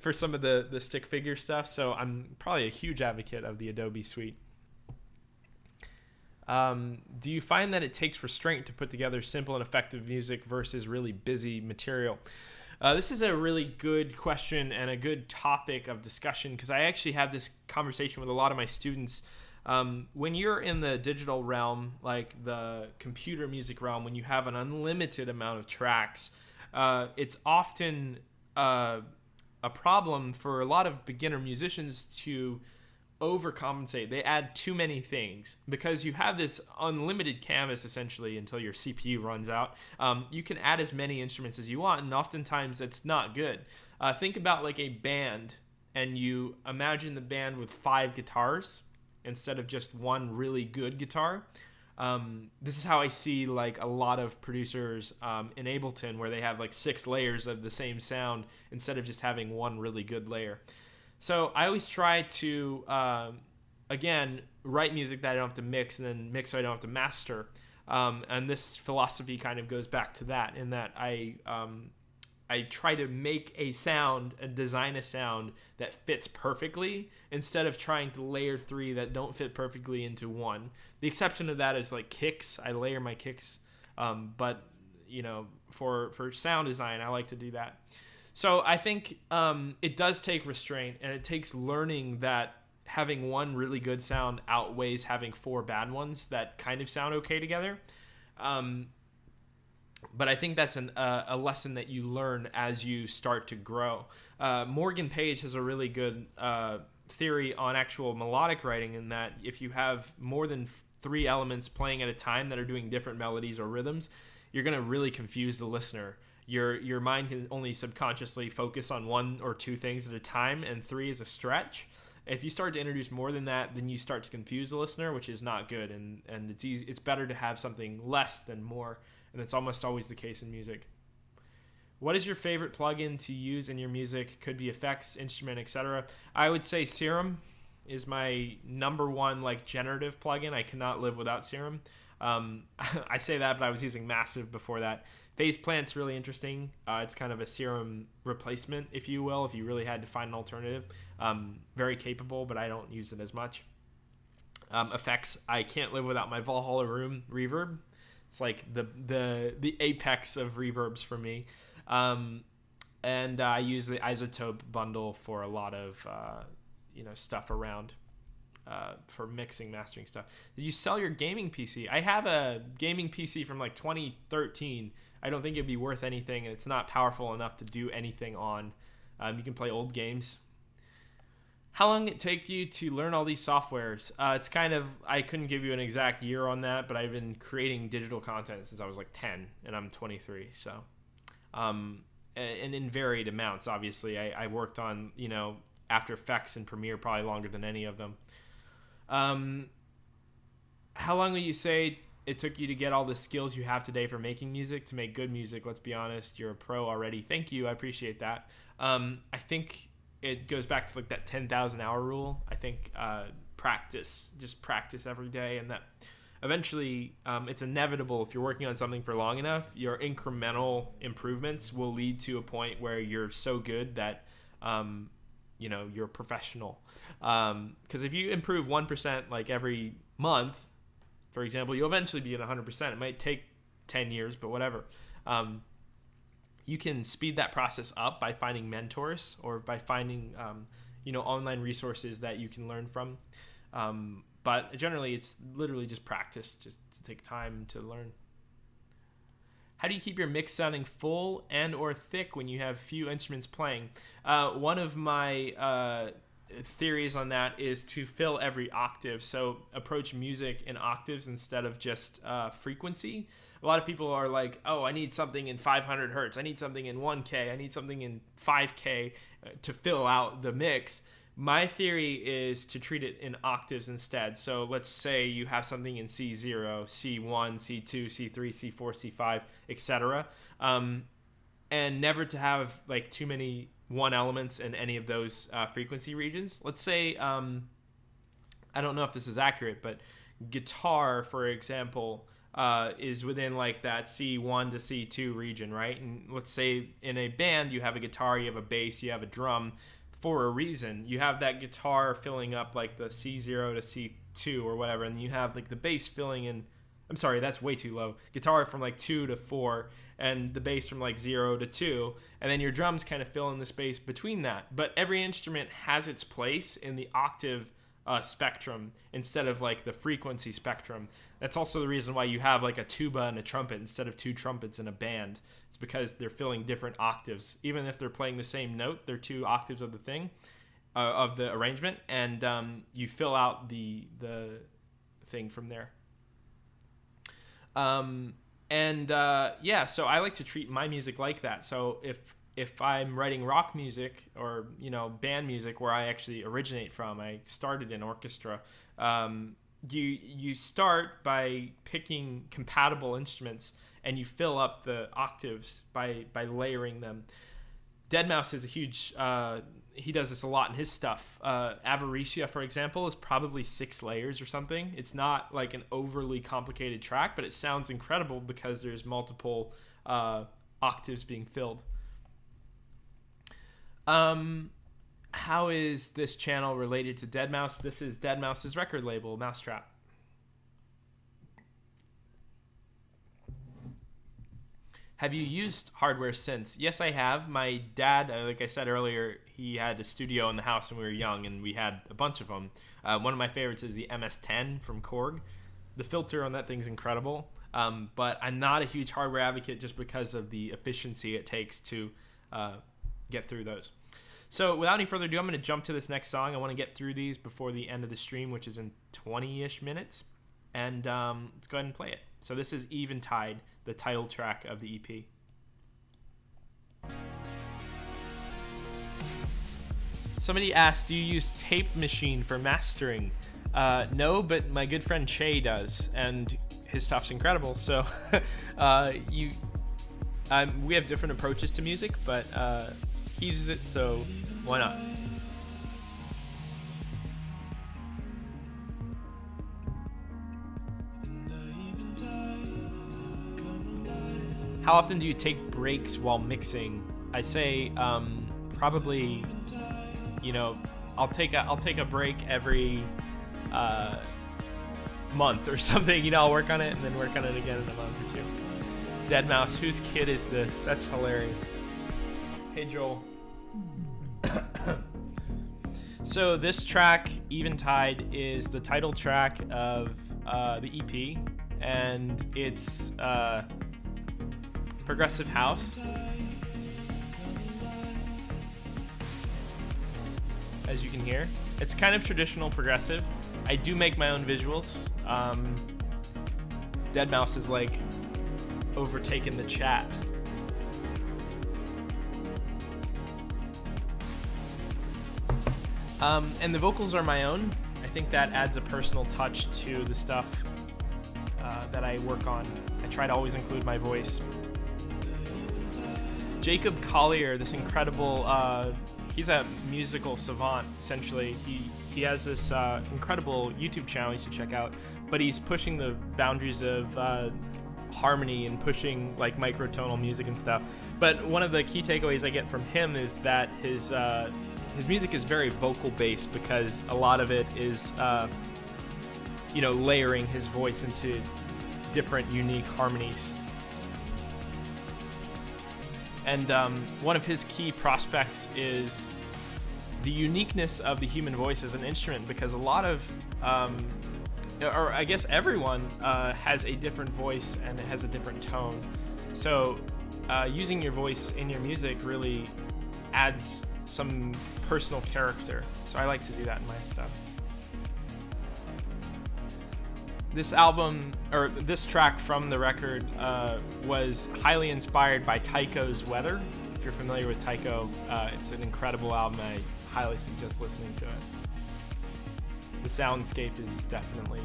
for some of the stick figure stuff. So I'm probably a huge advocate of the Adobe suite. Do you find that it takes restraint to put together simple and effective music versus really busy material? This is a really good question and a good topic of discussion, because I actually have this conversation with a lot of my students. When you're in the digital realm, like the computer music realm, when you have an unlimited amount of tracks, it's often a problem for a lot of beginner musicians to overcompensate. They add too many things because you have this unlimited canvas essentially until your CPU runs out. You can add as many instruments as you want, and oftentimes that's not good. Think about like a band, and you imagine the band with 5 guitars instead of just one really good guitar. This is how I see like a lot of producers in Ableton, where they have like 6 layers of the same sound instead of just having one really good layer. So I always try to, again, write music that I don't have to mix, and then mix so I don't have to master. And this philosophy kind of goes back to that, in that I try to make a sound and design a sound that fits perfectly, instead of trying to layer 3 that don't fit perfectly into one. The exception to that is like kicks. I layer my kicks, but for sound design, I like to do that. So I think it does take restraint, and it takes learning that having one really good sound outweighs having 4 bad ones that kind of sound okay together. But I think that's a lesson that you learn as you start to grow. Morgan Page has a really good theory on actual melodic writing, in that if you have more than 3 elements playing at a time that are doing different melodies or rhythms, you're going to really confuse the listener. Your mind can only subconsciously focus on 1 or 2 things at a time, and 3 is a stretch. If you start to introduce more than that, then you start to confuse the listener, which is not good. And it's better to have something less than more, and it's almost always the case in music. What is your favorite plugin to use in your music? Could be effects, instrument, etc. I would say Serum is my number 1 like generative plugin. I cannot live without Serum. I say that, but I was using Massive before that. Phase Plant's really interesting. It's kind of a Serum replacement, if you will, if you really had to find an alternative. Very capable, but I don't use it as much. Effects, I can't live without my Valhalla Room reverb. It's like the apex of reverbs for me. And I use the Isotope bundle for a lot of stuff around. for mixing, mastering stuff. Did you sell your gaming PC? I have a gaming PC from like 2013. I don't think it'd be worth anything, and it's not powerful enough to do anything on. You can play old games. How long did it take you to learn all these softwares? It's kind of, I couldn't give you an exact year on that, but I've been creating digital content since I was like 10, and I'm 23. So, and in varied amounts, obviously. I worked on, After Effects and Premiere probably longer than any of them. How long will you say it took you to get all the skills you have today for making music, to make good music? Let's be honest, you're a pro already. Thank you, I appreciate that. I think it goes back to like that 10,000 hour rule. I think just practice every day, and that eventually it's inevitable. If you're working on something for long enough, your incremental improvements will lead to a point where you're so good that you're a professional. Because if you improve 1% like every month, for example, you'll eventually be at 100%. It might take 10 years, but whatever. You can speed that process up by finding mentors or by finding, online resources that you can learn from. But generally, it's literally just practice, just to take time to learn. How do you keep your mix sounding full and or thick when you have few instruments playing? One of my theories on that is to fill every octave. So approach music in octaves instead of just frequency. A lot of people are like, oh, I need something in 500 hertz. I need something in 1K. I need something in 5K to fill out the mix. My theory is to treat it in octaves instead. So let's say you have something in C0, C1, C2, C3, C4, C5, etc. And never to have like too many one elements in any of those frequency regions. Let's say, I don't know if this is accurate, but guitar, for example, is within like that C1 to C2 region, right? And let's say in a band, you have a guitar, you have a bass, you have a drum. For a reason, you have that guitar filling up like the C0 to C2 or whatever, and you have like the bass filling in, I'm sorry, that's way too low, guitar from like 2 to 4, and the bass from like 0 to 2, and then your drums kind of fill in the space between that. But every instrument has its place in the octave spectrum instead of like the frequency spectrum. That's also the reason why you have like a tuba and a trumpet instead of two trumpets in a band. It's because they're filling different octaves. Even if they're playing the same note, they're two octaves of the thing, of the arrangement, and you fill out the thing from there. So I like to treat my music like that. So if I'm writing rock music or band music where I actually originate from, I started in orchestra. You start by picking compatible instruments and you fill up the octaves by layering them. Deadmau5 is a huge. He does this a lot in his stuff. Avaricia, for example, is probably 6 layers or something. It's not like an overly complicated track, but it sounds incredible because there's multiple octaves being filled. How is this channel related to Deadmau5? This is Deadmau5's record label, mau5trap. Have you used hardware since? Yes, I have. My dad, like I said earlier, he had a studio in the house when we were young, and we had a bunch of them. One of my favorites is the MS-10 from Korg. The filter on that thing's incredible, but I'm not a huge hardware advocate just because of the efficiency it takes to get through those. So without any further ado, I'm going to jump to this next song. I want to get through these before the end of the stream, which is in 20-ish minutes. And let's go ahead and play it. So this is Eventide, the title track of the EP. Somebody asked, do you use Tape Machine for mastering? No, but my good friend Che does, and his stuff's incredible. So we have different approaches to music, but he uses it, so why not? How often do you take breaks while mixing? I say probably, I'll take a break every month or something. I'll work on it and then work on it again in a month or two. Deadmau5, whose kid is this? That's hilarious. Hey Joel. So this track, Eventide, is the title track of the EP, and it's progressive house. As you can hear, it's kind of traditional progressive. I do make my own visuals. Deadmau5 is like overtaken the chat. And the vocals are my own. I think that adds a personal touch to the stuff that I work on. I try to always include my voice. Jacob Collier, this incredible, he's a musical savant, essentially. He has this incredible YouTube channel you should check out, but he's pushing the boundaries of harmony and pushing like microtonal music and stuff. But one of the key takeaways I get from him is that his music is very vocal based, because a lot of it is layering his voice into different unique harmonies. And one of his key prospects is the uniqueness of the human voice as an instrument, because a lot of or I guess everyone has a different voice and it has a different tone. So using your voice in your music really adds some personal character. So I like to do that in my stuff. This album, or this track from the record, was highly inspired by Tycho's Weather. If you're familiar with Tycho, it's an incredible album. I highly suggest listening to it. The soundscape is definitely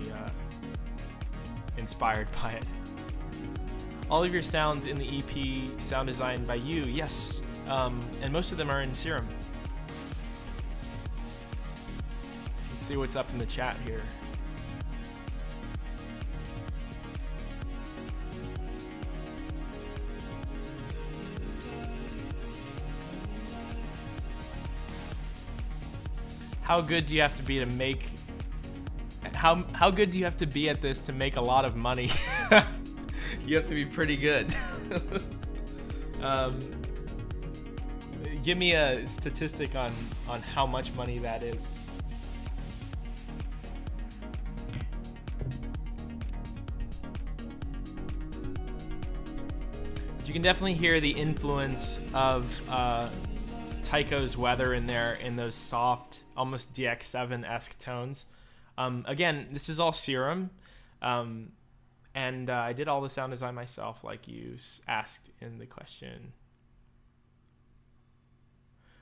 inspired by it. All of your sounds in the EP sound designed by you, yes, and most of them are in Serum. Let's see what's up in the chat here. How good do you have to be to make? How good do you have to be at this to make a lot of money? You have to be pretty good. Give me a statistic on how much money that is. You can definitely hear the influence of Tycho's Weather in there, in those soft, almost DX7-esque tones. Again, this is all Serum, and I did all the sound design myself, like you asked in the question.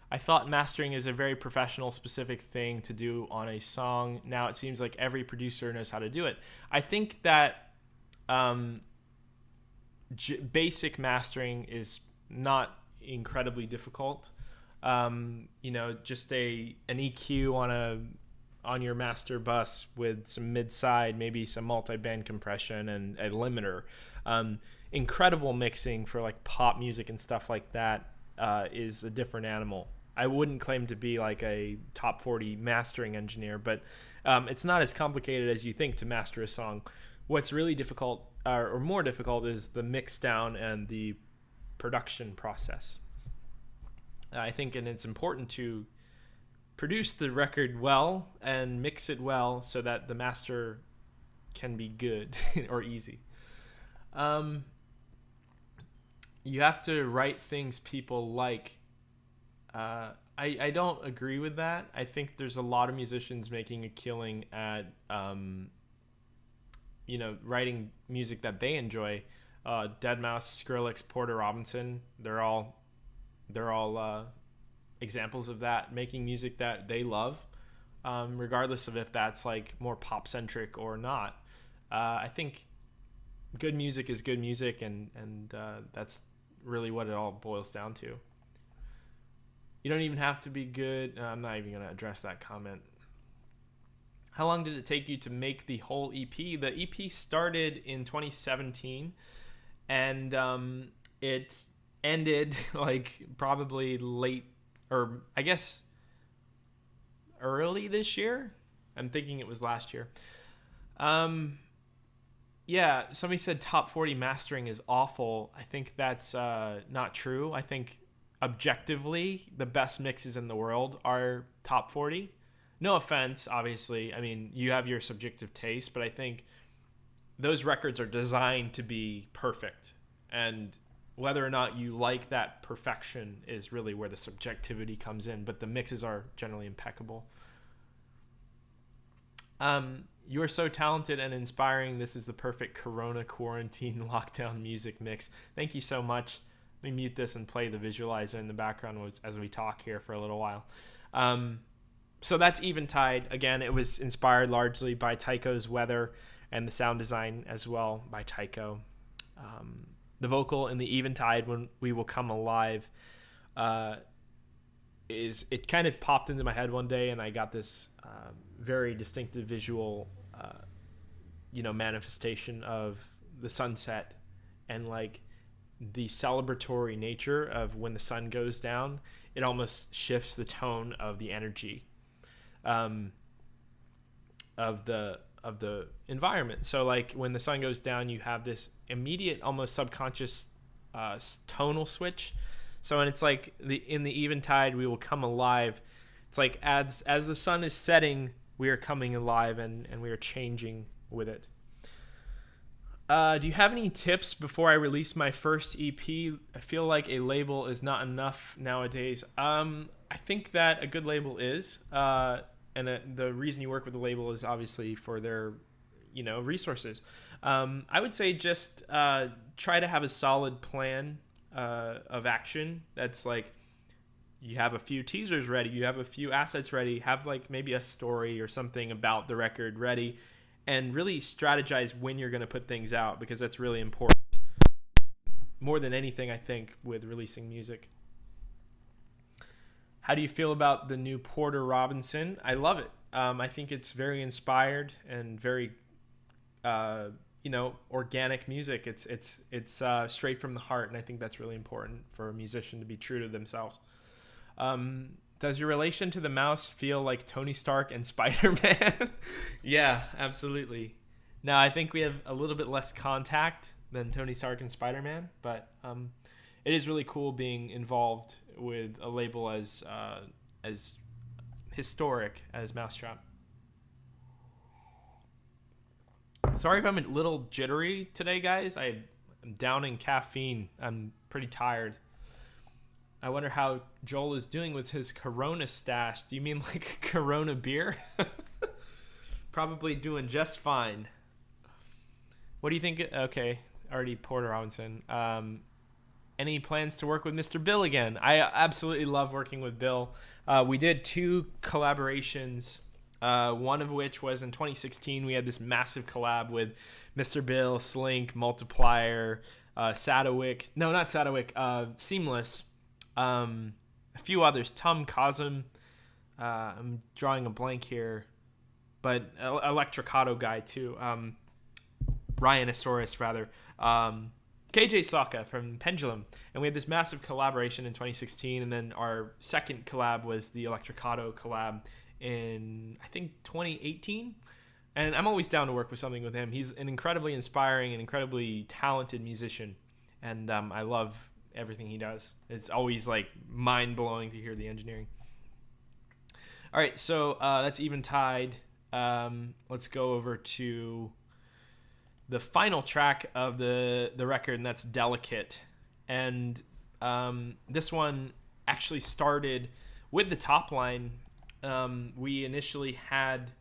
I thought mastering is a very professional, specific thing to do on a song. Now it seems like every producer knows how to do it. I think that basic mastering is not incredibly difficult. Just an EQ on your master bus with some mid-side, maybe some multi-band compression and a limiter. Incredible mixing for like pop music and stuff like that is a different animal. I wouldn't claim to be like a top 40 mastering engineer, but it's not as complicated as you think to master a song. What's really difficult, or more difficult, is the mix down and the production process. I think, and it's important to produce the record well and mix it well so that the master can be good or easy. You have to write things people like. I don't agree with that. I think there's a lot of musicians making a killing at writing music that they enjoy. Deadmau5, Skrillex, Porter Robinson, they're all examples of that, making music that they love, regardless of if that's like more pop centric or not. I think good music is good music, and that's really what it all boils down to. You don't even have to be good. I'm not even going to address that comment. How long did it take you to make the whole EP? The EP started in 2017, and it ended like probably late, or I guess early this year. I'm thinking it was last year. Yeah, somebody said top 40 mastering is awful. I think that's not true. I think objectively the best mixes in the world are top 40. No offense, obviously. I mean, you have your subjective taste, but I think those records are designed to be perfect. And whether or not you like that perfection is really where the subjectivity comes in, but the mixes are generally impeccable. You're so talented and inspiring. This is the perfect Corona quarantine lockdown music mix. Thank you so much. Let me mute this and play the visualizer in the background as we talk here for a little while. So that's Eventide. Again, it was inspired largely by Tycho's weather and the sound design as well by Tycho. The vocal in the Eventide, When We Will Come Alive, it kind of popped into my head one day, and I got this very distinctive visual, manifestation of the sunset and like the celebratory nature of when the sun goes down. It almost shifts the tone of the energy of the environment. So like when the sun goes down, you have this immediate, almost subconscious tonal switch. So when it's like in the Eventide, we will come alive. It's like as the sun is setting, we are coming alive and we are changing with it. Do you have any tips before I release my first EP? I feel like a label is not enough nowadays. I think that a good label is, and the reason you work with a label is obviously for their, resources. I would say just try to have a solid plan of action. That's like, you have a few teasers ready, you have a few assets ready, have like maybe a story or something about the record ready, and really strategize when you're going to put things out, because that's really important. More than anything, I think, with releasing music. How do you feel about the new Porter Robinson? I love it. I think it's very inspired and very, organic music. It's straight from the heart, and I think that's really important for a musician to be true to themselves. Does your relation to the mouse feel like Tony Stark and Spider-Man? Yeah, absolutely. Now, I think we have a little bit less contact than Tony Stark and Spider-Man, but it is really cool being involved with a label as historic as mau5trap. Sorry if I'm a little jittery today, guys. I'm downing caffeine. I'm pretty tired. I wonder how Joel is doing with his Corona stash. Do you mean like Corona beer? Probably doing just fine. What do you think? Okay, already Porter Robinson. Any plans to work with Mr. Bill again? I absolutely love working with Bill. We did 2 collaborations, one of which was in 2016. We had this massive collab with Mr. Bill, Slink, Multiplier, Sadowick. No, not Sadowick. Seamless. A few others. Tum Cosm. I'm drawing a blank here. But Electricato guy, too. Rhinosaurus, rather. KJ Saka from Pendulum. And we had this massive collaboration in 2016. And then our second collab was the Electricato collab in, I think, 2018. And I'm always down to work with something with him. He's an incredibly inspiring and incredibly talented musician. And I love everything he does. It's always like mind-blowing to hear the engineering. All right, so that's Eventide. Let's go over to the final track of the record, and that's Delicate. And this one actually started with the top line. We initially had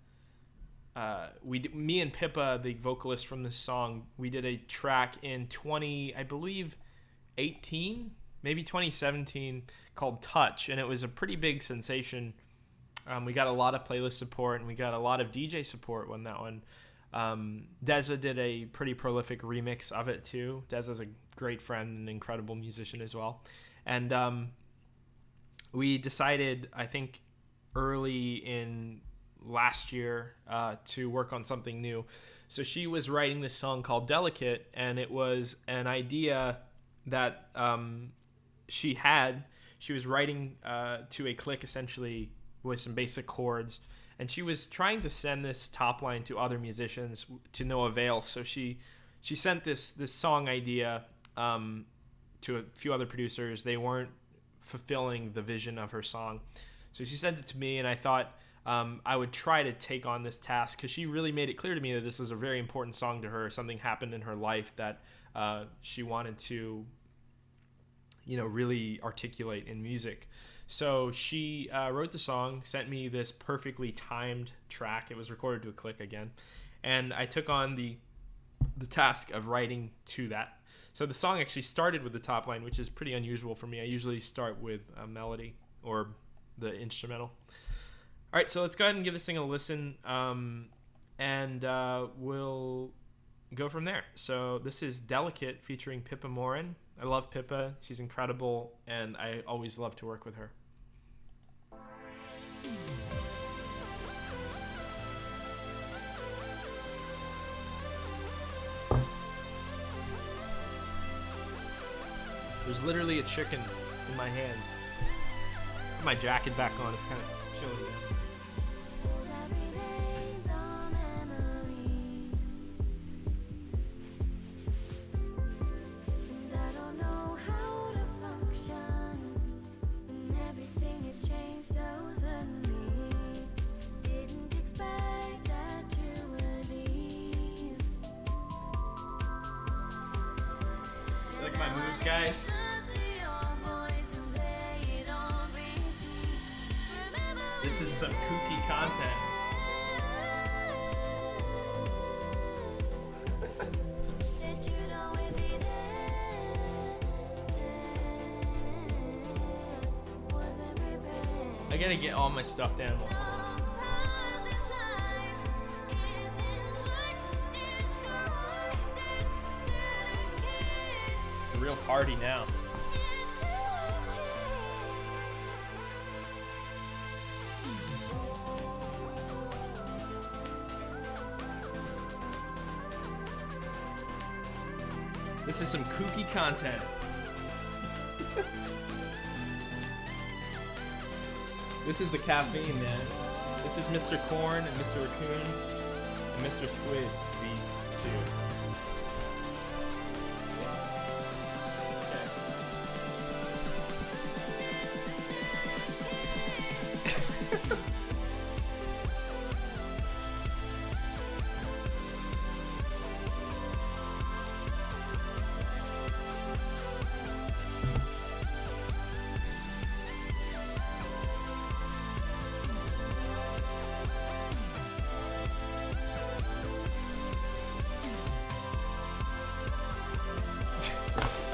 me and Pippa, the vocalist from this song, we did a track in 2018, maybe 2017, called Touch, and it was a pretty big sensation. We got a lot of playlist support, and we got a lot of DJ support on that one. Deza did a pretty prolific remix of it too. Deza's a great friend and incredible musician as well. And we decided, I think, early in last year to work on something new. So she was writing this song called Delicate, and it was an idea that she had. She was writing to a click, essentially, with some basic chords, and she was trying to send this top line to other musicians to no avail. So she sent this song idea to a few other producers. They weren't fulfilling the vision of her song. So she sent it to me, and I thought I would try to take on this task because she really made it clear to me that this was a very important song to her. Something happened in her life that she wanted to, really articulate in music. So she wrote the song, sent me this perfectly timed track. It was recorded to a click again. And I took on the task of writing to that. So the song actually started with the top line, which is pretty unusual for me. I usually start with a melody or the instrumental. All right, so let's go ahead and give this thing a listen, and we'll go from there. So this is Delicate featuring Pippa Morin. I love Pippa. She's incredible, and I always love to work with her. There's literally a chicken in my hands. Put my jacket back on. It's kind of chilly there. Look at my moves, guys. This is some kooky content. I gotta get all my stuff down. It's a real party now. This is some kooky content. This is the caffeine, man. This is Mr. Corn and Mr. Raccoon and Mr. Squid V2.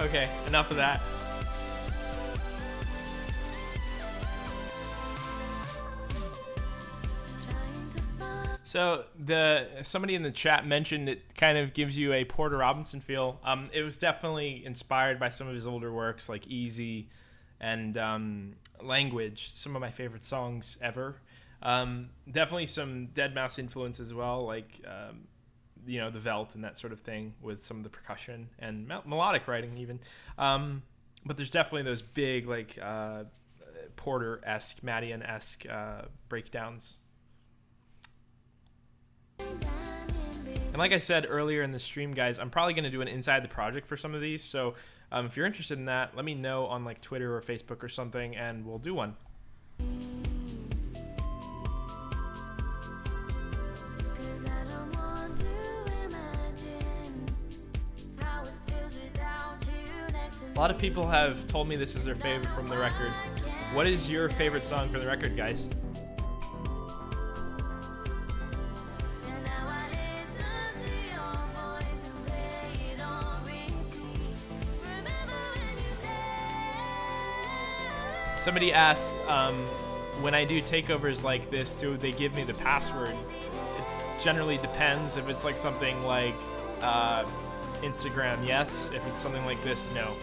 Okay, enough of that. So somebody in the chat mentioned it kind of gives you a Porter Robinson feel. It was definitely inspired by some of his older works like Easy and Language, some of my favorite songs ever. Definitely some Deadmau5 influence as well, like the Velt and that sort of thing with some of the percussion and melodic writing even. But there's definitely those big like Porter-esque, Madeon-esque breakdowns. And like I said earlier in the stream, guys, I'm probably going to do an inside the project for some of these. So if you're interested in that, let me know on like Twitter or Facebook or something, and we'll do one. A lot of people have told me this is their favorite from the record. What is your favorite song from the record, guys? Somebody asked, when I do takeovers like this, do they give me the password? It generally depends. If it's like something like Instagram, yes. If it's something like this, no.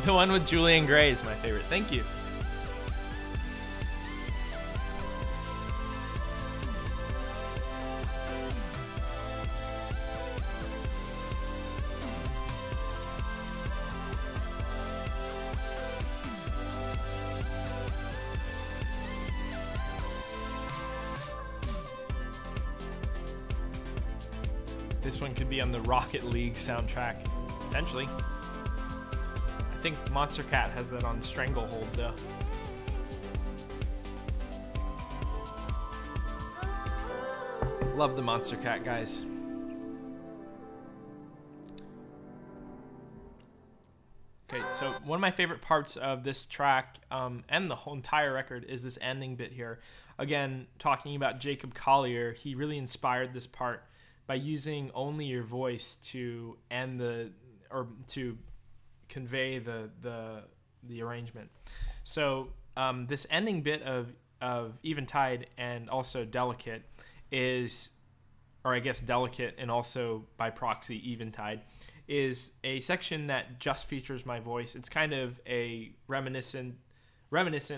The one with Julian Gray is my favorite. Thank you. This one could be on the Rocket League soundtrack, potentially. I think Monster Cat has that on Stranglehold, though. Love the Monster Cat, guys. Okay, so one of my favorite parts of this track and the whole entire record is this ending bit here. Again, talking about Jacob Collier, he really inspired this part by using only your voice to end to convey the arrangement. So this ending bit of Eventide and also Delicate is, or I guess Delicate and also by proxy Eventide, is a section that just features my voice. It's kind of a reminiscent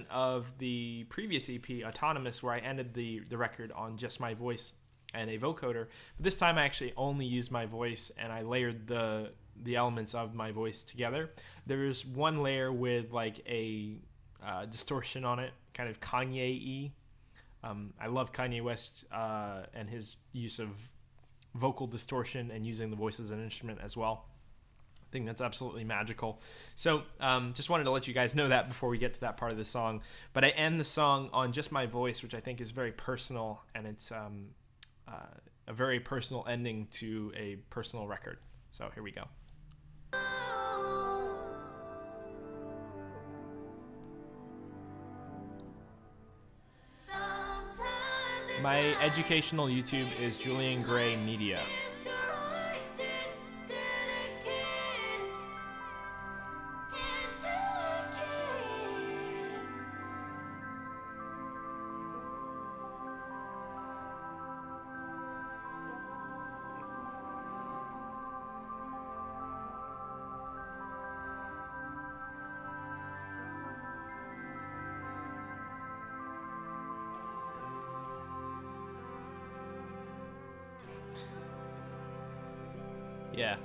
of the previous EP, Autonomous, where I ended the record on just my voice and a vocoder. But this time I actually only used my voice and I layered the elements of my voice together. There's one layer with like a distortion on it, kind of Kanye-y. I love Kanye West and his use of vocal distortion and using the voice as an instrument as well. I think that's absolutely magical. So just wanted to let you guys know that before we get to that part of the song. But I end the song on just my voice, which I think is very personal, and it's a very personal ending to a personal record. So here we go. My educational YouTube is Julian Gray Media. Yeah.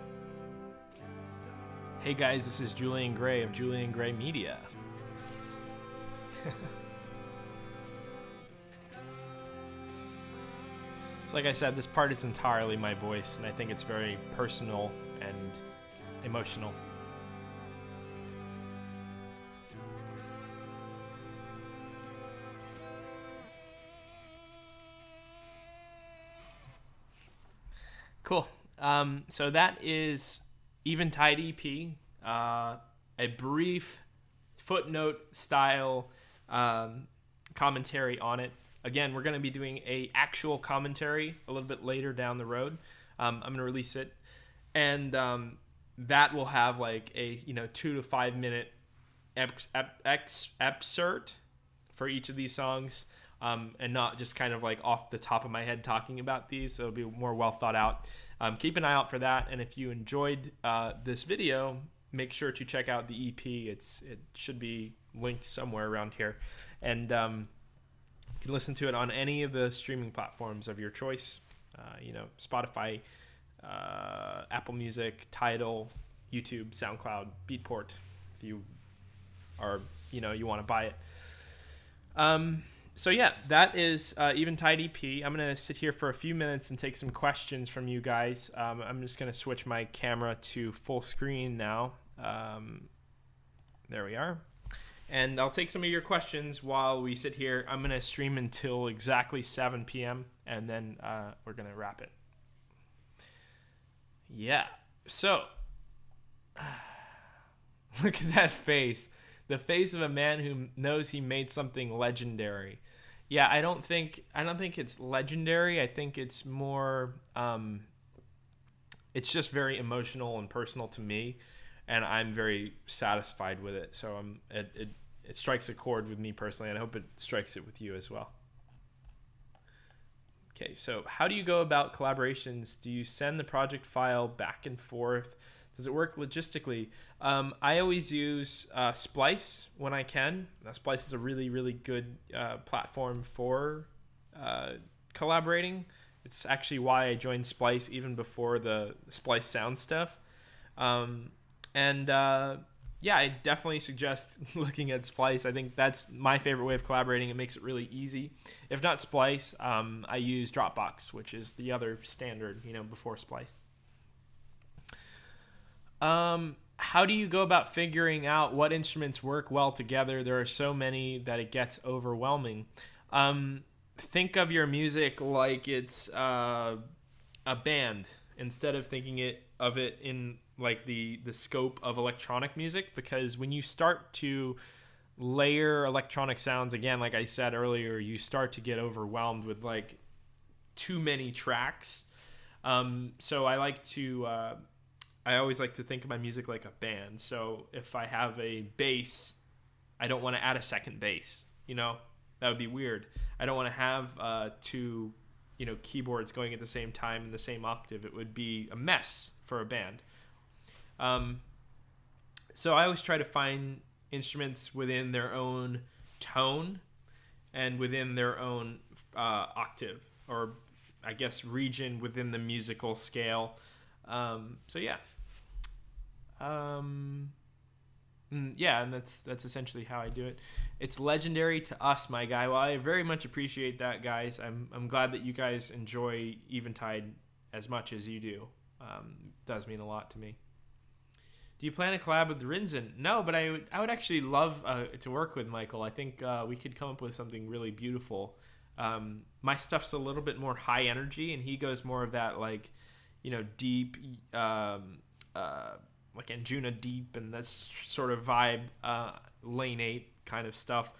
Hey guys, this is Julian Gray of Julian Gray Media. So like I said, this part is entirely my voice, and I think it's very personal and emotional. Cool. So that is Eventide EP, a brief footnote style commentary on it. Again, we're going to be doing a actual commentary a little bit later down the road. I'm going to release it, and that will have like a 2 to 5 minute excerpt for each of these songs, and not just kind of like off the top of my head talking about these. So it'll be more well thought out. Keep an eye out for that, and if you enjoyed this video, make sure to check out the EP. It should be linked somewhere around here, and you can listen to it on any of the streaming platforms of your choice. Spotify, Apple Music, Tidal, YouTube, SoundCloud, Beatport, if you are you want to buy it. So yeah, that is Eventide EP. I'm going to sit here for a few minutes and take some questions from you guys. I'm just going to switch my camera to full screen now. There we are. And I'll take some of your questions while we sit here. I'm going to stream until exactly 7 p.m. and then we're going to wrap it. Yeah. So, look at that face. The face of a man who knows he made something legendary. Yeah, I don't think it's legendary. I think it's more it's just very emotional and personal to me, and I'm very satisfied with it. So it strikes a chord with me personally, and I hope it strikes it with you as well. Okay, so how do you go about collaborations? Do you send the project file back and forth? Does it work logistically? I always use Splice when I can. Splice is a really, really good platform for collaborating. It's actually why I joined Splice even before the Splice Sound stuff. Yeah, yeah, I definitely suggest looking at Splice. I think that's my favorite way of collaborating. It makes it really easy. If not Splice, I use Dropbox, which is the other standard, before Splice. How do you go about figuring out what instruments work well together? There are so many that it gets overwhelming. Think of your music like it's a band instead of thinking of it in like the scope of electronic music, because when you start to layer electronic sounds, again, like I said earlier, you start to get overwhelmed with like too many tracks. So I always like to think of my music like a band. So if I have a bass, I don't want to add a second bass. That would be weird. I don't want to have two, keyboards going at the same time in the same octave. It would be a mess for a band. So I always try to find instruments within their own tone and within their own octave, or I guess region within the musical scale. So yeah. Yeah, and that's essentially how I do it. It's legendary to us, my guy. Well, I very much appreciate that, guys. I'm glad that you guys enjoy Eventide as much as you do. It does mean a lot to me. Do you plan to collab with Rinzen? No, but I would actually love to work with Michael. I think we could come up with something really beautiful. My stuff's a little bit more high energy, and he goes more of that like, deep, like Anjuna deep and that sort of vibe, lane 8 kind of stuff.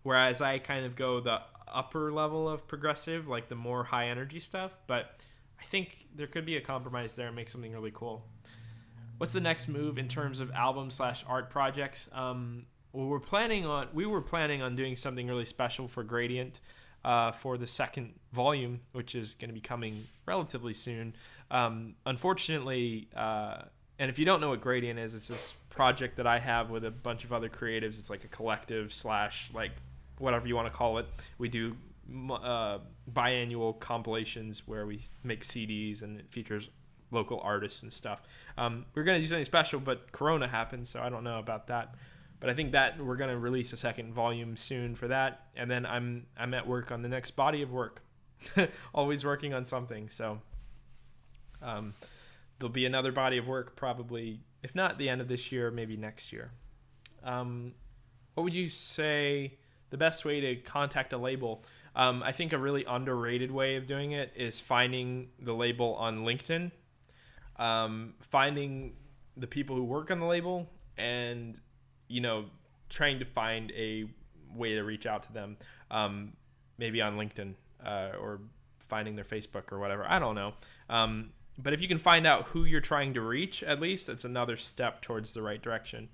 Whereas I kind of go the upper level of progressive, like the more high energy stuff. But I think there could be a compromise there and make something really cool. What's the next move in terms of album/art projects? We were planning on doing something really special for Gradient for the second volume, which is going to be coming relatively soon. Unfortunately, and if you don't know what Gradient is, it's this project that I have with a bunch of other creatives. It's like a collective / like whatever you want to call it. We do biannual compilations where we make CDs, and it features local artists and stuff. We're going to do something special, but Corona happened, so I don't know about that. But I think that we're going to release a second volume soon for that. And then I'm at work on the next body of work. Always working on something. So there'll be another body of work probably, if not the end of this year, maybe next year. What would you say the best way to contact a label? I think a really underrated way of doing it is finding the label on LinkedIn. Finding the people who work on the label and, trying to find a way to reach out to them, maybe on LinkedIn, or finding their Facebook or whatever. I don't know. But if you can find out who you're trying to reach, at least that's another step towards the right direction.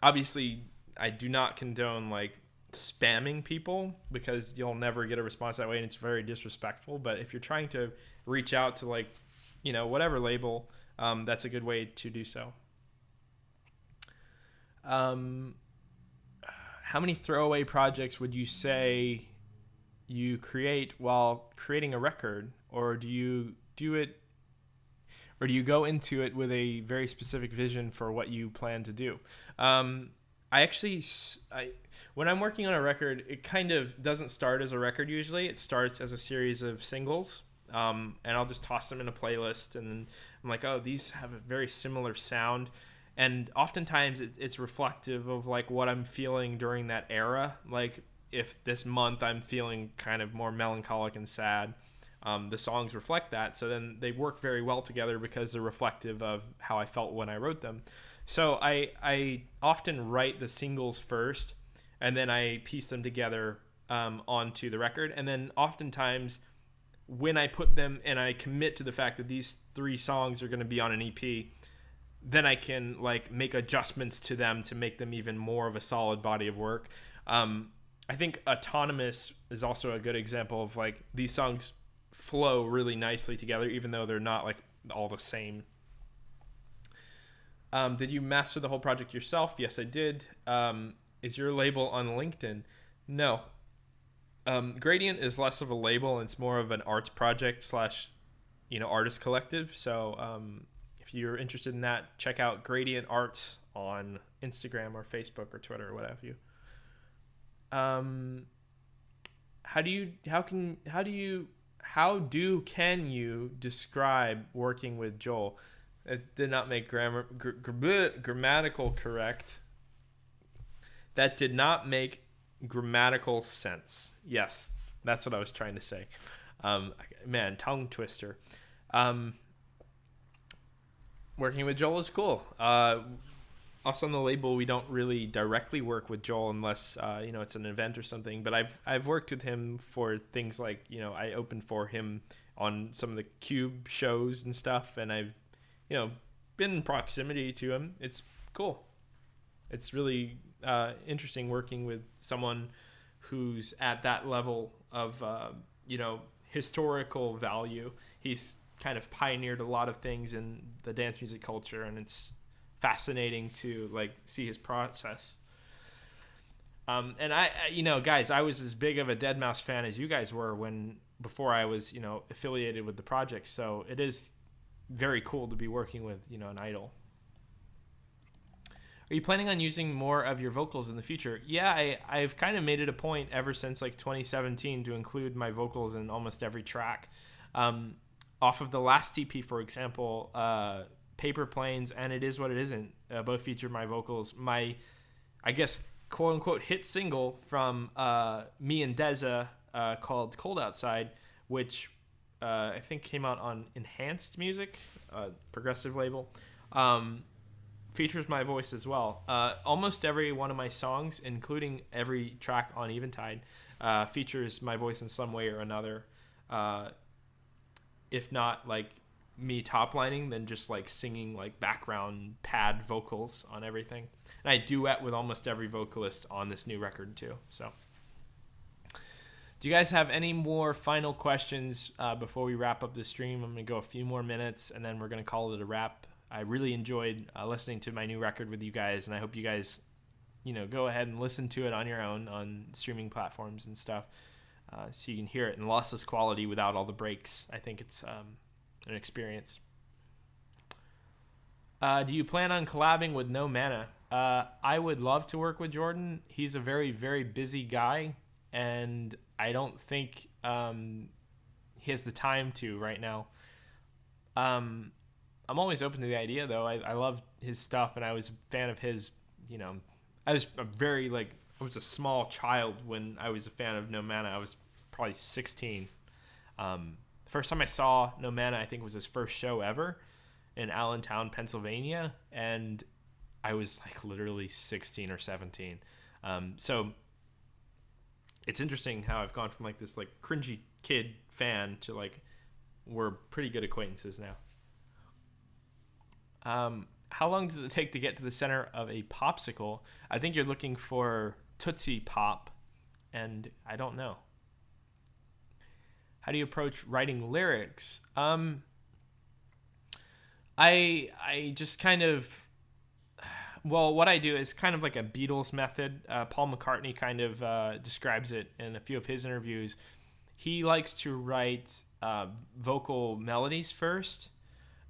Obviously, I do not condone spamming people, because you'll never get a response that way, and it's very disrespectful. But if you're trying to reach out to whatever label, that's a good way to do so. How many throwaway projects would you say you create while creating a record, or do you go into it with a very specific vision for what you plan to do? When I'm working on a record, it kind of doesn't start as a record usually. It starts as a series of singles. And I'll just toss them in a playlist, and I'm like, oh, these have a very similar sound. And oftentimes it's reflective of what I'm feeling during that era. Like if this month I'm feeling kind of more melancholic and sad, the songs reflect that. So then they work very well together because they're reflective of how I felt when I wrote them. So I often write the singles first, and then I piece them together onto the record. And then oftentimes when I put them and I commit to the fact that these 3 songs are going to be on an EP, then I can make adjustments to them to make them even more of a solid body of work. I think Autonomous is also a good example of these songs flow really nicely together, even though they're not all the same. Did you master the whole project yourself? Yes, I did. Is your label on LinkedIn? No. Gradient is less of a label, and it's more of an arts project / artist collective. So if you're interested in that, check out Gradient Arts on Instagram or Facebook or Twitter or what have you. Can you describe working with Joel? It did not make grammatical correct. That did not make grammatical sense. Yes, that's what I was trying to say. Man, tongue twister. Working with Joel is cool. Us on the label, we don't really directly work with Joel unless it's an event or something. But I've worked with him for things like I opened for him on some of the Cube shows and stuff, and I've been in proximity to him. It's cool. It's really interesting working with someone who's at that level of historical value. He's kind of pioneered a lot of things in the dance music culture, and it's fascinating to see his process. And I guys, I was as big of a Deadmau5 fan as you guys were before I was affiliated with the project, so it is very cool to be working with an idol. Are you planning on using more of your vocals in the future? Yeah, I've kind of made it a point ever since 2017 to include my vocals in almost every track. Off of the last EP, for example, Paper Planes and It Is What It Isn't both featured my vocals. My, I guess, quote-unquote hit single from me and Deza called Cold Outside, which I think came out on Enhanced Music, progressive label, features my voice as well. Almost every one of my songs, including every track on Eventide, features my voice in some way or another. If not me top lining, then just singing background pad vocals on everything. And I duet with almost every vocalist on this new record too. So do you guys have any more final questions before we wrap up the stream? I'm gonna go a few more minutes and then we're gonna call it a wrap. I really enjoyed listening to my new record with you guys, and I hope you guys go ahead and listen to it on your own on streaming platforms and stuff, so you can hear it in lossless quality without all the breaks. I think it's an experience. Do you plan on collabing with No Mana? I would love to work with Jordan. He's a very, very busy guy, and I don't think he has the time to right now. I'm always open to the idea, though. I love his stuff, and I was a fan of his. I was I was a small child when I was a fan of No Mana. I was probably 16. The first time I saw No Mana, I think, was his first show ever in Allentown, Pennsylvania, and I was literally 16 or 17. So it's interesting how I've gone from this cringy kid fan to we're pretty good acquaintances now. How long does it take to get to the center of a popsicle? I think you're looking for Tootsie Pop, and I don't know. How do you approach writing lyrics? I just kind of, what I do is kind of like a Beatles method. Paul McCartney kind of describes it in a few of his interviews. He likes to write vocal melodies first,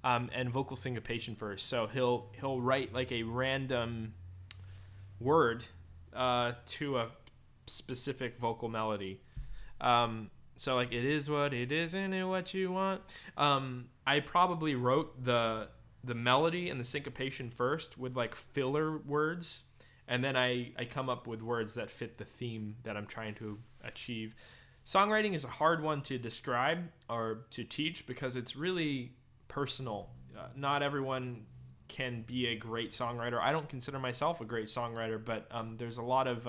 and vocal syncopation first. So he'll write a random word to a specific vocal melody. So it is what it is, isn't it what you want? I probably wrote the melody and the syncopation first with filler words, and then I come up with words that fit the theme that I'm trying to achieve. Songwriting is a hard one to describe or to teach because it's really personal. Not everyone can be a great songwriter. I don't consider myself a great songwriter, but there's a lot of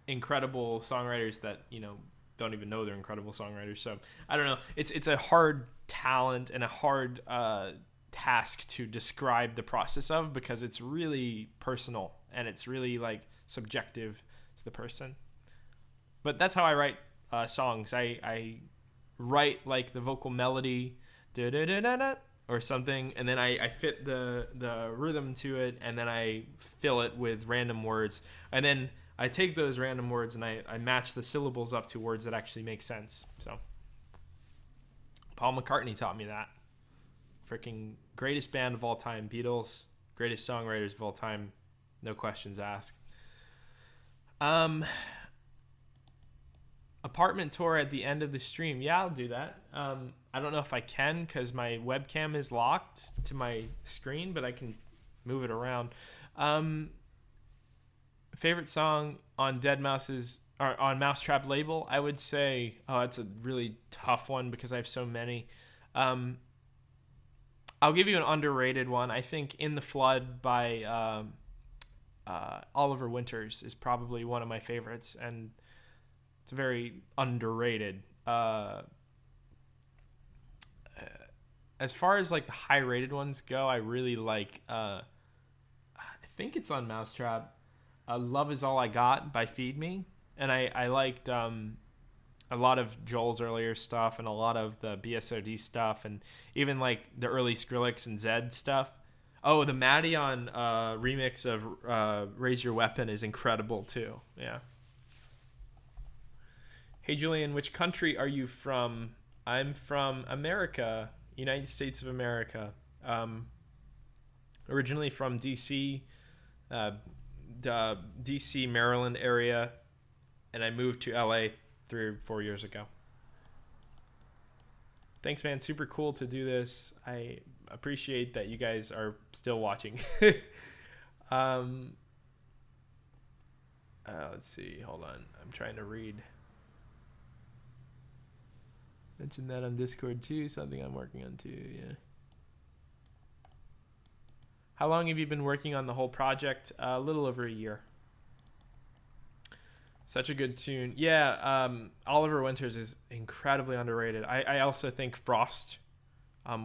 incredible songwriters that don't even know they're incredible songwriters. So I don't know. It's a hard talent and a hard task to describe the process of, because it's really personal and it's really subjective to the person. But that's how I write songs. I write the vocal melody, da da da da da, or something, and then I fit the rhythm to it, and then I fill it with random words, and then I take those random words and I match the syllables up to words that actually make sense. So Paul McCartney taught me that. Freaking greatest band of all time, Beatles, greatest songwriters of all time, no questions asked. Apartment tour at the end of the stream. Yeah, I'll do that. I don't know if I can because my webcam is locked to my screen, but I can move it around. Favorite song on on mau5trap label? I would say, it's a really tough one because I have so many. I'll give you an underrated one. I think In the Flood by Oliver Winters is probably one of my favorites, and it's very underrated. As far as like the high rated ones go, I really like, I think it's on mau5trap, Love Is All I Got by Feed Me. And I liked a lot of Joel's earlier stuff and a lot of the BSOD stuff and even like the early Skrillex and Zedd stuff. Oh, the Madeon remix of Raise Your Weapon is incredible too. Yeah. Hey, Julian, which country are you from? I'm from America, United States of America. Originally from D.C., the D.C., Maryland area, and I moved to L.A. 3 or 4 years ago. Thanks, man. Super cool to do this. I appreciate that you guys are still watching. Let's see. Hold on. I'm trying to read. Mention that on Discord too. Something I'm working on too. Yeah. How long have you been working on the whole project? A little over a year. Such a good tune. Yeah, Oliver Winters is incredibly underrated. I also think Frost,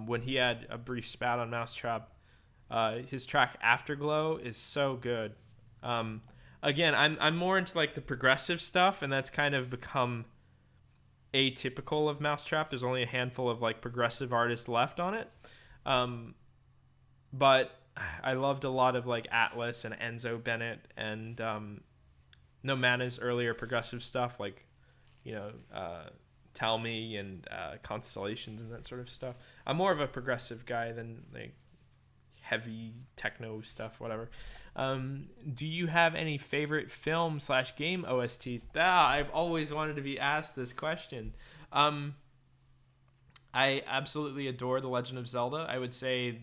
when he had a brief spat on mau5trap, his track Afterglow is so good. Again, I'm more into like the progressive stuff, and that's kind of become atypical of mau5trap. There's only a handful of like progressive artists left on it. But I loved a lot of like ATTLAS and Enzo Bennett and No Mana's earlier progressive stuff, like, Tell Me and Constellations and that sort of stuff. I'm more of a progressive guy than like heavy techno stuff, whatever. Do you have any favorite film/game OSTs? I've always wanted to be asked this question. I absolutely adore The Legend of Zelda. I would say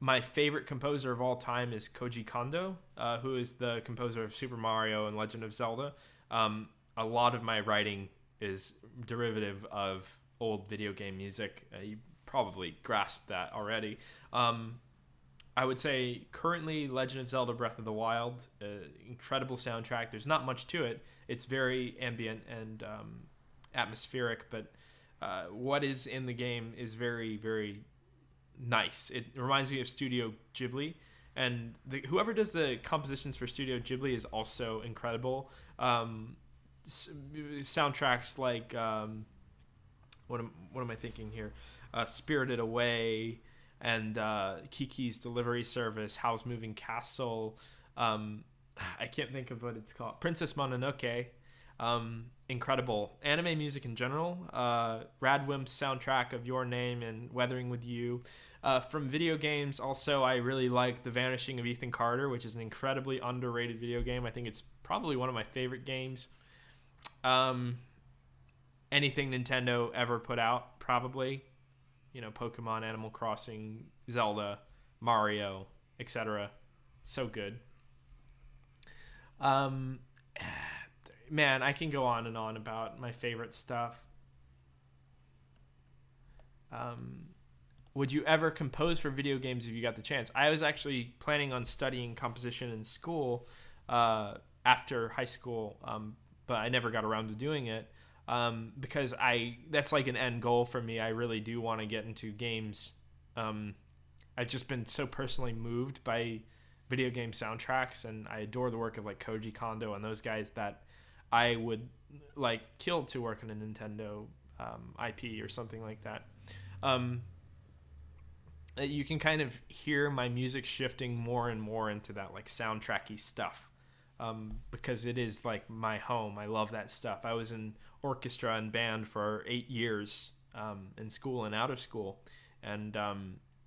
my favorite composer of all time is Koji Kondo, who is the composer of Super Mario and Legend of Zelda. A lot of my writing is derivative of old video game music. You probably grasped that already. I would say currently Legend of Zelda Breath of the Wild, incredible soundtrack. There's not much to it. It's very ambient and atmospheric, but what is in the game is very, very nice. It reminds me of Studio Ghibli, and whoever does the compositions for Studio Ghibli is also incredible. Soundtracks like what am I thinking here? Spirited Away and Kiki's Delivery Service, Howl's Moving Castle. I can't think of what it's called. Princess Mononoke. Incredible anime music in general. Radwimp's soundtrack of Your Name and Weathering with You. From video games, also I really like The Vanishing of Ethan Carter, which is an incredibly underrated video game. I think it's probably one of my favorite games. Anything Nintendo ever put out, probably. Pokemon, Animal Crossing, Zelda, Mario, etc. So good. Man, I can go on and on about my favorite stuff. Would you ever compose for video games if you got the chance? I was actually planning on studying composition in school after high school, but I never got around to doing it because that's like an end goal for me. I really do want to get into games. I've just been so personally moved by video game soundtracks, and I adore the work of like Koji Kondo and those guys that I would like kill to work on a Nintendo IP or something like that. You can kind of hear my music shifting more and more into that like soundtracky stuff. because it is like my home. I love that stuff. I was in orchestra and band for 8 years in school and out of school, and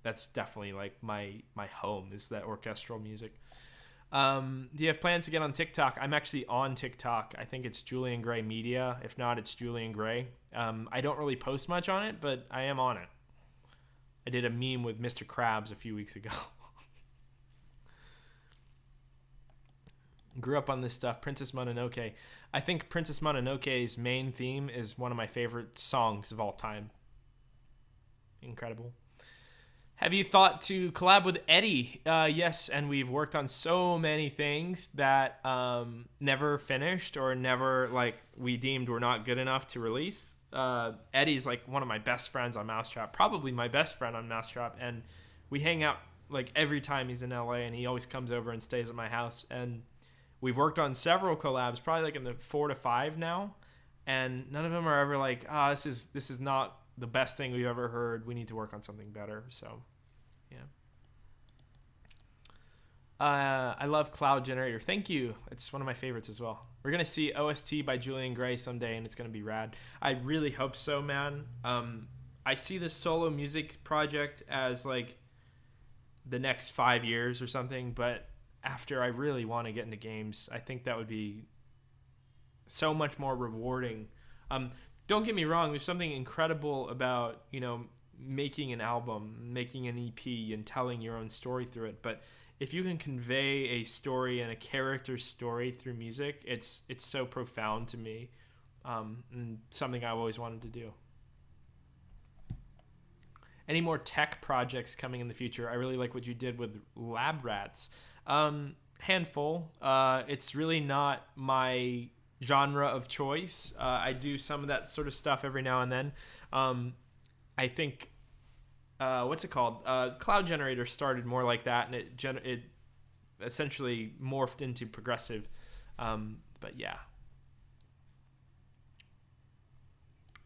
that's definitely like my home is that orchestral music. Do you have plans to get on TikTok? I'm actually on TikTok. I think it's Julian Gray Media. If not, it's Julian Gray. I don't really post much on it, but I am on it. I did a meme with Mr. Krabs a few weeks ago. Grew up on this stuff. Princess Mononoke. I think Princess Mononoke's main theme is one of my favorite songs of all time. Incredible. Have you thought to collab with Eddie? Yes, and we've worked on so many things that never finished or never like we deemed were not good enough to release. Eddie's like one of my best friends on mau5trap, probably my best friend on mau5trap, and we hang out like every time he's in LA, and he always comes over and stays at my house. And we've worked on several collabs, probably like in the 4 to 5 now, and none of them are ever like, this is not the best thing we've ever heard. We need to work on something better. So, yeah. I love Cloud Generator. Thank you. It's one of my favorites as well. We're going to see OST by Julian Gray someday, and it's going to be rad. I really hope so, man. I see this solo music project as like the next 5 years or something, but after I really want to get into games, I think that would be so much more rewarding. Don't get me wrong, there's something incredible about, making an album, making an EP, and telling your own story through it. But if you can convey a story and a character's story through music, it's so profound to me, and something I've always wanted to do. Any more tech projects coming in the future? I really like what you did with Lab Rats. Handful. It's really not my genre of choice. I do some of that sort of stuff every now and then. I think what's it called? Cloud Generator started more like that, and it essentially morphed into progressive. But yeah,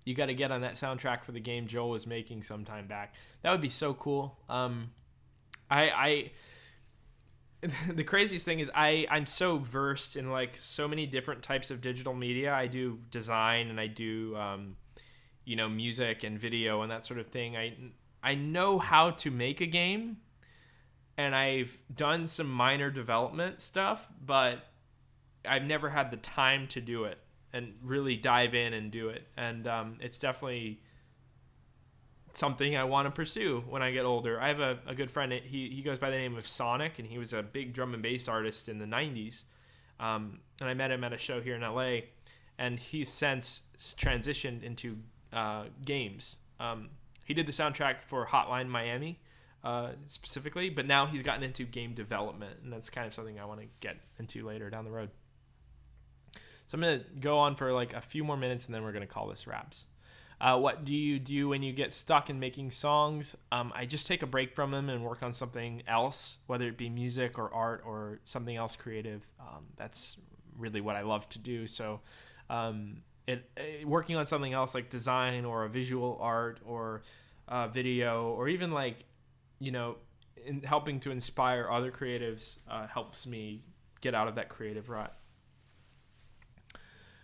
you got to get on that soundtrack for the game Joel was making some time back. That would be so cool. The craziest thing is I'm so versed in like so many different types of digital media. I do design, and I do music and video and that sort of thing. I know how to make a game, and I've done some minor development stuff, but I've never had the time to do it and really dive in and do it. And it's definitely something I want to pursue when I get older. I have a good friend. He goes by the name of Sonic, and he was a big drum and bass artist in the 90s. And I met him at a show here in LA, and he's since transitioned into games. He did the soundtrack for Hotline Miami specifically, but now he's gotten into game development, and that's kind of something I want to get into later down the road. So I'm going to go on for like a few more minutes, and then we're going to call this wraps. What do you do when you get stuck in making songs? I just take a break from them and work on something else, whether it be music or art or something else creative. That's really what I love to do. So working on something else like design or a visual art or video, or even like, in helping to inspire other creatives helps me get out of that creative rut.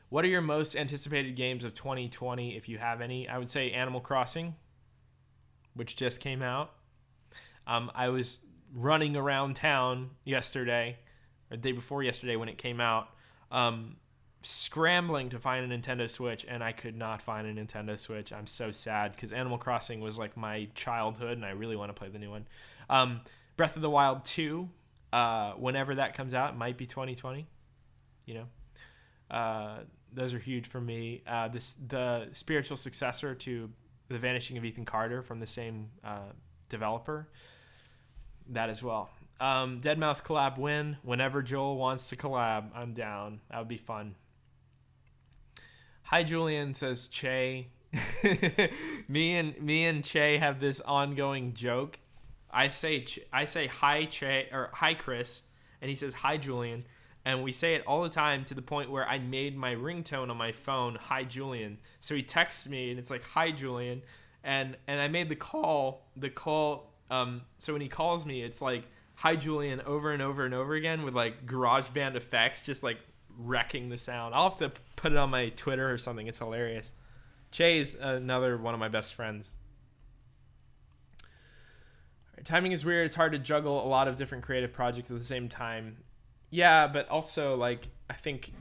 What are your most anticipated games of 2020, if you have any? I would say Animal Crossing, which just came out. I was running around town yesterday, or the day before yesterday when it came out, scrambling to find a Nintendo Switch, and I could not find a Nintendo Switch. I'm so sad, because Animal Crossing was like my childhood, and I really want to play the new one. Breath of the Wild 2, whenever that comes out, it might be 2020, those are huge for me. The spiritual successor to The Vanishing of Ethan Carter from the same developer, that as well. Deadmau5 collab win. Whenever Joel wants to collab, I'm down. That would be fun. Hi Julian, says Che. me and Che have this ongoing joke. I say hi Che, or hi Chris, and he says hi Julian. And we say it all the time, to the point where I made my ringtone on my phone, hi Julian. So he texts me and it's like, hi Julian. And I made the call, so when he calls me, it's like, "Hi Julian" over and over and over again with like GarageBand effects, just like wrecking the sound. I'll have to put it on my Twitter or something. It's hilarious. Che's another one of my best friends. Timing is weird. It's hard to juggle a lot of different creative projects at the same time. Yeah, but also, like, I think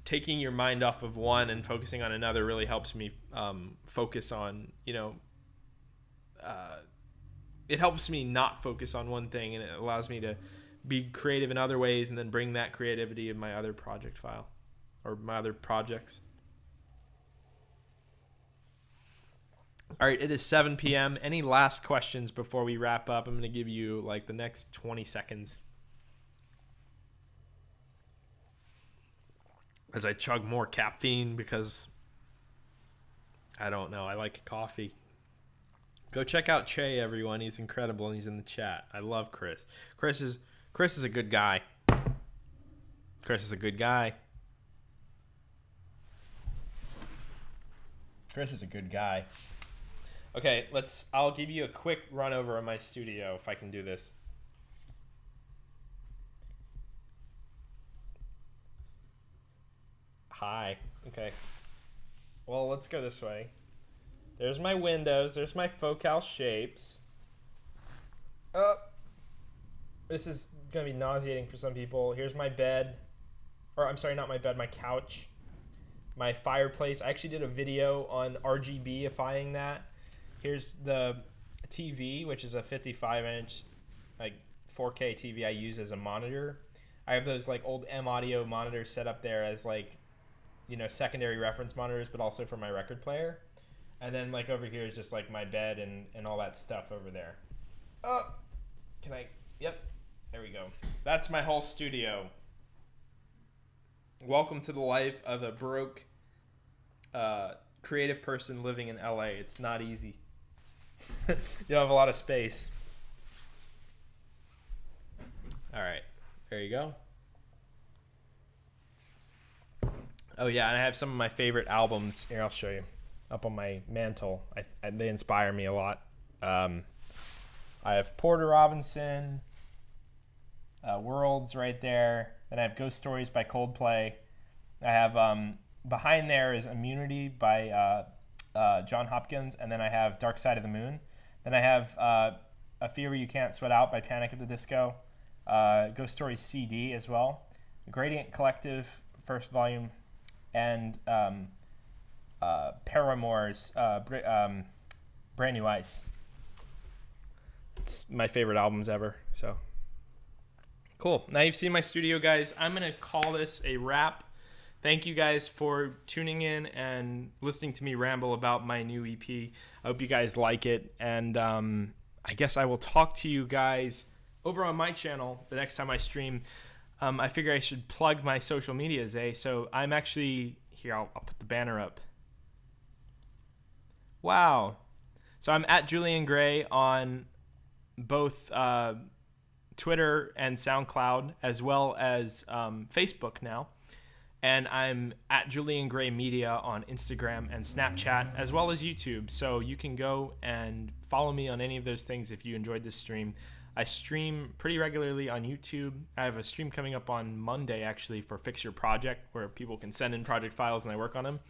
taking your mind off of one and focusing on another really helps me focus on, it helps me not focus on one thing, and it allows me to be creative in other ways and then bring that creativity in my other project file or my other projects. All right, it is 7 p.m. Any last questions before we wrap up? I'm going to give you like the next 20 seconds as I chug more caffeine because I don't know. I like coffee. Go check out Che, everyone. He's incredible and he's in the chat. I love Chris. Chris is a good guy. Chris is a good guy. Chris is a good guy. Okay, I'll give you a quick run over of my studio if I can do this. Hi. Okay. Well, let's go this way. There's my windows. There's my focal shapes. This is going to be nauseating for some people. Here's my bed. Or, I'm sorry, not my bed, my couch. My fireplace. I actually did a video on RGB-ifying that. Here's the TV, which is a 55-inch, like 4K TV I use as a monitor. I have those like old M Audio monitors set up there as like, secondary reference monitors, but also for my record player. And then like over here is just like my bed and all that stuff over there. Yep, there we go. That's my whole studio. Welcome to the life of a broke creative person living in LA. It's not easy. You don't have a lot of space. All right, there you go. Oh yeah, and I have some of my favorite albums. Here, I'll show you. Up on my mantle. They inspire me a lot. I have Porter Robinson, Worlds right there. Then I have Ghost Stories by Coldplay. I have behind there is Immunity by John Hopkins, and then I have Dark Side of the Moon. Then I have A Fever You Can't Sweat Out by Panic at the Disco. Ghost Stories CD as well. Gradient Collective, first volume, and Paramore's Brand New Ice. It's my favorite albums ever. So cool. Now you've seen my studio, guys. I'm gonna call this a wrap. Thank you guys for tuning in and listening to me ramble about my new EP. I hope you guys like it, and I guess I will talk to you guys over on my channel the next time I stream. I figure I should plug my social medias, So I'm actually here. I'll put the banner up. Wow. So I'm at Julian Gray on both Twitter and SoundCloud, as well as Facebook now. And I'm at Julian Gray Media on Instagram and Snapchat, as well as YouTube. So you can go and follow me on any of those things if you enjoyed this stream. I stream pretty regularly on YouTube. I have a stream coming up on Monday, actually, for Fix Your Project, where people can send in project files and I work on them.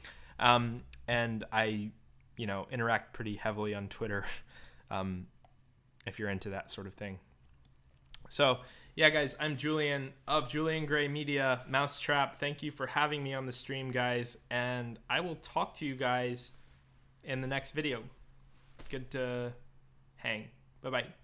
And I, interact pretty heavily on Twitter if you're into that sort of thing. So, yeah, guys, I'm Julian of Julian Gray Media, mau5trap. Thank you for having me on the stream, guys. And I will talk to you guys in the next video. Good to hang. Bye-bye.